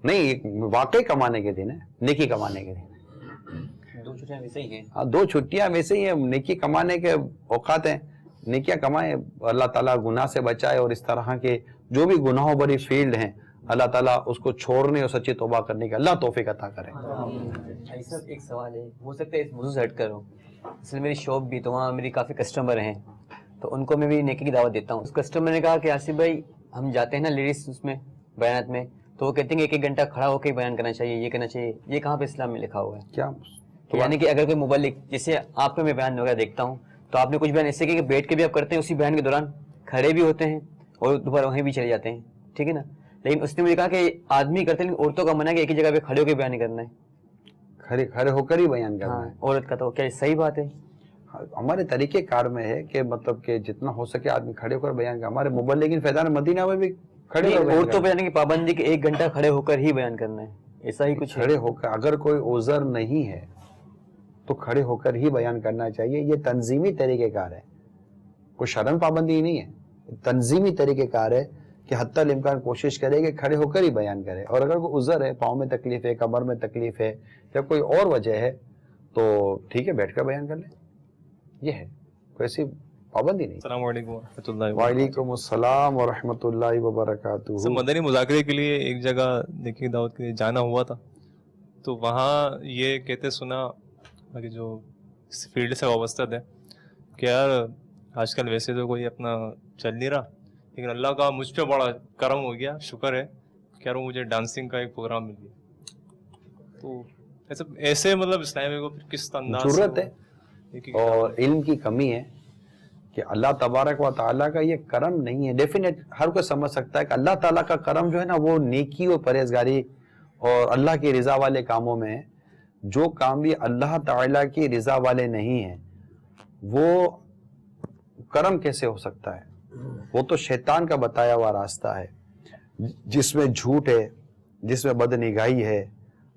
نہیں, واقعی کمانے کے دن ہے, نیکی کمانے کے دن. 2 چھٹیاں ویسے ہی ہیں. ہاں 2 چھٹیاں ویسے ہی ہیں, نیکی کمانے کے اوقات ہیں. نیکیاں کمائیں, اللہ تعالیٰ گناہ سے بچائے, اور اس طرح کے جو بھی گناہوں بری فیلڈ ہیں اللہ تعالیٰ اس کو چھوڑنے اور سچی توبہ کرنے کا اللہ توفیق عطا کرے. ایک سوال ہے, ہو سکتا ہے اس موضوع سے ہٹ کرو. اصل میری شاپ بھی تو وہاں میری کافی کسٹمر ہیں, تو ان کو میں بھی نیکی کی دعوت دیتا ہوں. اس کسٹمر نے کہا کہ آصف بھائی ہم جاتے ہیں نا لیڈیز اس میں بیانات میں, تو وہ کہتے ہیں کہ 1 گھنٹہ کھڑا ہو کے بیان کرنا چاہیے, یہ کرنا چاہیے. یہ کہاں پہ اسلام میں لکھا ہوا ہے؟ کیا یعنی کہ اگر کوئی مبلغ, جیسے آپ کا میں بیان وغیرہ دیکھتا ہوں, تو آپ نے کچھ بیان ایسے کہ بیٹھ کے بھی آپ کرتے ہیں, اسی بیان کے دوران کھڑے بھی ہوتے ہیں اور دوبارہ وہیں بھی چلے جاتے ہیں, ٹھیک ہے نا. لیکن اس نے مجھے کہا کہ آدمی کرتے ہیں, لیکن عورتوں کا منع ہے کہ ایک ہی جگہ پہ کھڑے ہو کے بیان کرنا ہے, کھڑے ہو کر ہی بیان کرنا ہے. عورت کا تو کیا صحیح بات ہے؟ ہمارے طریقہ کار میں ہے کہ مطلب کہ جتنا ہو سکے آدمی کھڑے ہو کر بیان کرے. ہمارے مبلغین فیضان مدینہ میں بھی کھڑے ہو, عورتوں پہ یعنی کہ پابندی کہ 1 گھنٹہ کھڑے ہو کر ہی بیان کرنا ہے, ایسا ہی کچھ کھڑے ہو کر. اگر کوئی عذر نہیں ہے تو کھڑے ہو کر ہی بیان کرنا چاہیے. یہ تنظیمی طریقہ کار ہے, کوئی شرم پابندی نہیں ہے, تنظیمی طریقہ کار ہے کہ حتی الامکان کوشش کرے کہ کھڑے ہو کر ہی بیان کرے. اور اگر کوئی عذر ہے, پاؤں میں تکلیف ہے, کمر میں تکلیف ہے, یا کوئی اور وجہ ہے, تو ٹھیک ہے بیٹھ کر بیان کر لیں. یہ ہے, کوئی ایسی پابندی نہیں. السلام علیکم ورحمۃ اللہ. وعلیکم السلام ورحمۃ اللہ وبرکاتہ. مدنی مذاکرے کے لیے ایک جگہ نیکی دعوت کے لیے جانا ہوا تھا, تو وہاں یہ کہتے سنا کہ جو اس فیلڈ سے وابستہ تھے کہ یار آج کل ویسے تو کوئی اپنا چل نہیں رہا, لیکن اللہ کا مجھ پہ بڑا کرم ہو گیا, شکر ہے کہ یار مجھے ڈانسنگ کا ایک پروگرام مل گیا. تو ایسے مطلب اسلامی کو پھر کس انداز ضرورت ہے اور علم کی کمی ہے کہ اللہ تبارک و تعالیٰ کا یہ کرم نہیں ہے. ڈیفینیٹ ہر کوئی سمجھ سکتا ہے کہ اللہ تعالیٰ کا کرم جو ہے نا وہ نیکی اور پرہیزگاری اور اللہ کی رضا والے کاموں میں ہے. جو کام بھی اللہ تعالیٰ کی رضا والے نہیں ہیں وہ کرم کیسے ہو سکتا ہے؟ وہ تو شیطان کا بتایا ہوا راستہ ہے, جس میں جھوٹ ہے, جس میں بد نگاہی ہے,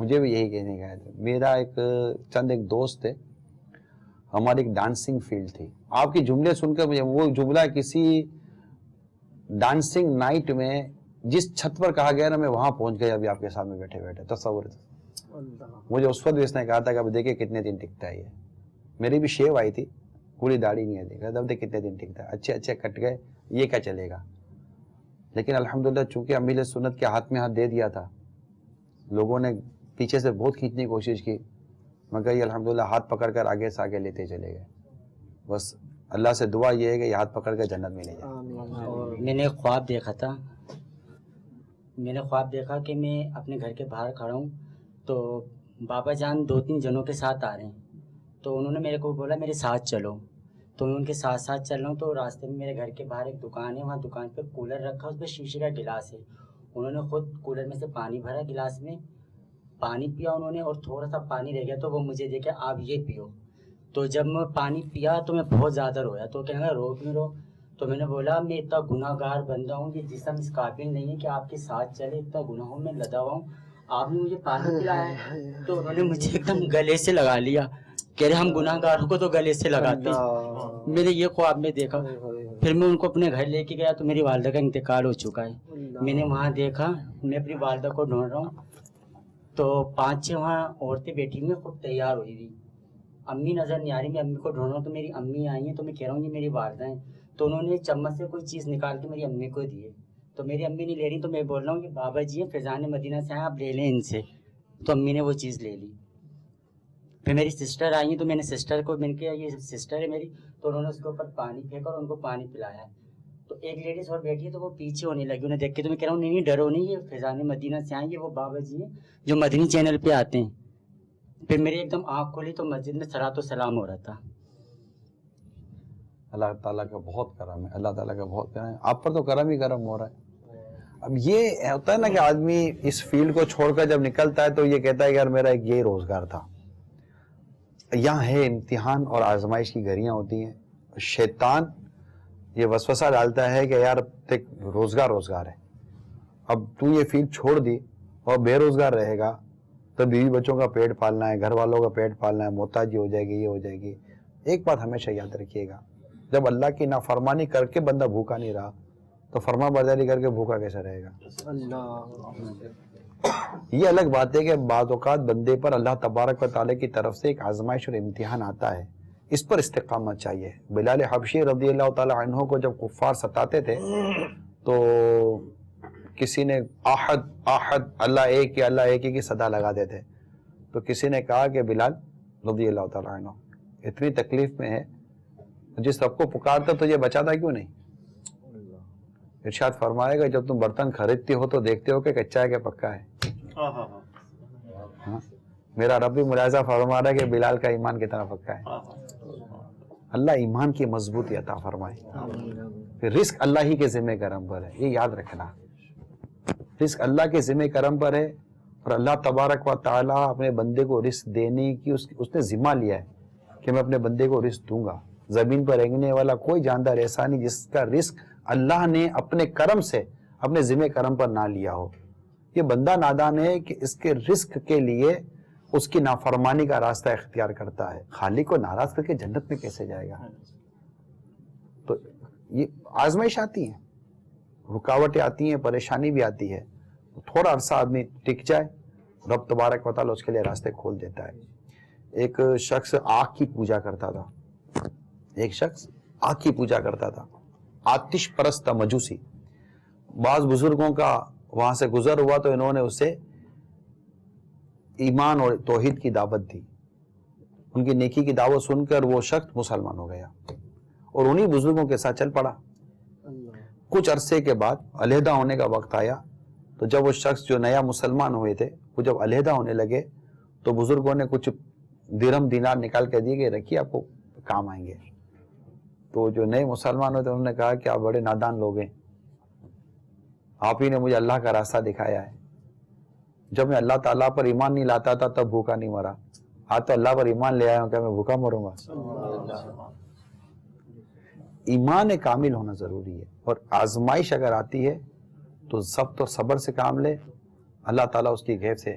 مجھے بھی یہی کہنے کا ہے. میرا ایک دوست تھے, ہماری ایک ڈانسنگ فیلڈ تھی. آپ کی جملے سن کر مجھے وہ جملہ کسی ڈانسنگ نائٹ میں جس چھت پر کہا گیا نا, میں وہاں پہنچ گیا ابھی آپ کے سامنے بیٹھے بیٹھے. تصور مجھے اس وقت اس نے کہا تھا کہ اب دیکھیں کتنے دن ٹکتا ہے یہ. میری بھی شیو آئی تھی, پوری داڑھی نہیں ہے, دیکھا اب دیکھ کتنے دن ٹکتا ہے. اچھے اچھے کٹ گئے, یہ کیا چلے گا. لیکن الحمدللہ چونکہ امیل سنت کے ہاتھ میں ہاتھ دے دیا تھا, لوگوں نے پیچھے سے بہت کھینچنے کی کوشش کی, مگر یہ الحمدللہ ہاتھ پکڑ کر آگے سے آگے لیتے چلے گئے. بس اللہ سے دعا یہ ہے کہ یہ ہاتھ پکڑ کر جنت میں لے جائے. میں نے خواب دیکھا تھا, میں نے خواب دیکھا کہ میں اپنے گھر کے باہر کھڑا ہوں, تو بابا جان 2-3 جنوں کے ساتھ آ رہے ہیں. تو انہوں نے میرے کو بولا میرے ساتھ چلو, تو میں ان کے ساتھ ساتھ چل رہا ہوں. تو راستے میں میرے گھر کے باہر ایک دکان ہے, وہاں دکان پہ کولر رکھا, اس پہ شیشے کا گلاس ہے. انہوں نے خود کولر میں سے پانی بھرا, گلاس میں پانی پیا انہوں نے, اور تھوڑا سا پانی رہ گیا تو وہ مجھے دے کے آپ یہ پیو. تو جب میں پانی پیا تو میں بہت زیادہ رویا. تو کہنے لگا رو کیوں رو. تو میں نے بولا میں اتنا گناہ گار بندہ ہوں, یہ جسم اس قابل نہیں ہے کہ آپ کے ساتھ چلے, اتنا گناہوں میں لدا ہوا ہوں, آپ نے مجھے پانی پلایا ہے. تو انہوں نے مجھے ایک دم گلے سے لگا لیا, کہہ رہے ہم گناہ گاروں کو تو گلے سے لگاتے ہیں. میں نے یہ خواب میں دیکھا. پھر میں ان کو اپنے گھر لے کے گیا تو میری والدہ کا انتقال ہو چکا ہے. میں نے وہاں دیکھا, میں اپنی والدہ کو ڈھونڈ رہا ہوں, تو 5-6 وہاں عورتیں بیٹھی ہوئی, خود تیار ہوئی ہوئی. امی نظر نہیں آ رہی, میں امی کو ڈھونڈ رہا ہوں تو میری امی آئی ہیں. تو میں کہہ رہا ہوں یہ میری والدہ ہیں. تو انہوں نے چمچ سے کوئی چیز نکال کے میری امی کو دی ہے, تو میری امی نہیں لے رہی. تو میں بول رہا ہوں کہ بابا جی ہیں فیضان مدینہ سے ہیں, آپ لے لیں ان سے. تو امی نے وہ چیز لے لی. پھر میری سسٹر آئی ہیں, تو میں نے سسٹر کو, میں نے کہا یہ سسٹر ہے میری, تو انہوں نے اس کے اوپر پانی پھینکا اور ان کو پانی پلایا. تو ایک لیڈیز اور بیٹھی ہے, تو وہ پیچھے ہونے لگی, انہیں دیکھ کے. تو میں کہہ رہا ہوں نہیں ڈرو نہیں, یہ فیضان مدینہ سے آئیں, یہ وہ بابا جی ہیں جو مدنی چینل پہ آتے ہیں. پھر میری ایک دم آنکھ کھولی تو مسجد میں صلاۃ و سلام ہو رہا تھا. اللہ تعالیٰ کا بہت کرم ہے, اللہ تعالیٰ کا بہت کرم ہے. آپ پر تو کرم ہی کرم ہو رہا ہے. اب یہ ہوتا ہے نا کہ آدمی اس فیلڈ کو چھوڑ کر جب نکلتا ہے تو یہ کہتا ہے کہ یار میرا ایک یہ روزگار تھا. یہاں ہے امتحان اور آزمائش کی گھڑیاں ہوتی ہیں. شیطان یہ وسوسہ ڈالتا ہے کہ یار دیکھ روزگار ہے, اب تو یہ فیلڈ چھوڑ دی اور بے روزگار رہے گا تو بیوی بچوں کا پیٹ پالنا ہے, گھر والوں کا پیٹ پالنا ہے, محتاجی ہو جائے گی, یہ ہو جائے گی. ایک بات ہمیشہ یاد رکھیے گا, جب اللہ کی نافرمانی کر کے بندہ بھوکا نہیں رہا تو فرما برداری کر کے بھوکا کیسے رہے گا. یہ الگ بات ہے کہ بعض اوقات بندے پر اللہ تبارک و تعالیٰ کی طرف سے ایک آزمائش اور امتحان آتا ہے, اس پر استقامت چاہیے. بلال حبشی رضی اللہ تعالیٰ عنہ کو جب کفار ستاتے تھے تو کسی نے آحد اللہ ایک کی صدا لگاتے تھے. تو کسی نے کہا کہ بلال رضی اللہ تعالیٰ عنہ اتنی تکلیف میں ہے, جس رب کو پکارتا تو یہ بچاتا کیوں نہیں. ارشاد فرمائے گا جب تم برتن خریدتے ہو تو دیکھتے ہو کہ کچا ہے کہ پکا ہے. میرا رب بھی ملاحظہ فرما رہا ہے کہ بلال کا ایمان کتنا پکا ہے. اللہ ایمان کی مضبوطی عطا فرمائے. پھر رزق اللہ ہی کے ذمہ کرم پر ہے, یہ یاد رکھنا. رزق اللہ کے ذمہ کرم پر ہے, اور اللہ تبارک و تعالیٰ اپنے بندے کو رزق دینے کی اس نے ذمہ لیا ہے کہ میں اپنے بندے کو رزق دوں گا. زمین پر رہنے والا کوئی جاندار ایسا نہیں جس کا رزق اللہ نے اپنے کرم سے اپنے ذمہ کرم پر نہ لیا ہو. یہ بندہ نادان ہے کہ اس کے رزق کے لیے اس کی نافرمانی کا راستہ اختیار کرتا ہے. خالق کو ناراض کر کے جنت میں کیسے جائے گا. تو یہ آزمائش آتی ہیں, رکاوٹیں آتی ہیں, پریشانی بھی آتی ہے. تھوڑا عرصہ آدمی ٹک جائے, رب تبارک و تعالیٰ اس کے لیے راستے کھول دیتا ہے. ایک شخص آگ کی پوجا کرتا تھا, آتش پرست تھا, مجوسی. بعض بزرگوں کا وہاں سے گزر ہوا تو انہوں نے اسے ایمان اور توحید کی دعوت دی. ان کی نیکی کی دعوت سن کر وہ شخص مسلمان ہو گیا اور انہی بزرگوں کے ساتھ چل پڑا. کچھ عرصے کے بعد علیحدہ ہونے کا وقت آیا تو جب وہ شخص جو نیا مسلمان ہوئے تھے وہ جب علیحدہ ہونے لگے تو بزرگوں نے کچھ درہم دینار نکال کے دیے کہ رکھیے آپ کو کام آئیں گے. تو جو نئے مسلمان ہوئے تھے انہوں نے کہا کہ آپ بڑے نادان لوگ ہیں, آپ ہی نے مجھے اللہ کا راستہ دکھایا ہے. جب میں اللہ تعالیٰ پر ایمان نہیں لاتا تھا تب بھوکا نہیں مرا, آج تو اللہ پر ایمان لے آیا ہوں, کیا میں بھوکا مروں گا. ایمان کامل ہونا ضروری ہے, اور آزمائش اگر آتی ہے تو ضبط اور صبر سے کام لے, اللہ تعالیٰ اس کی غیب سے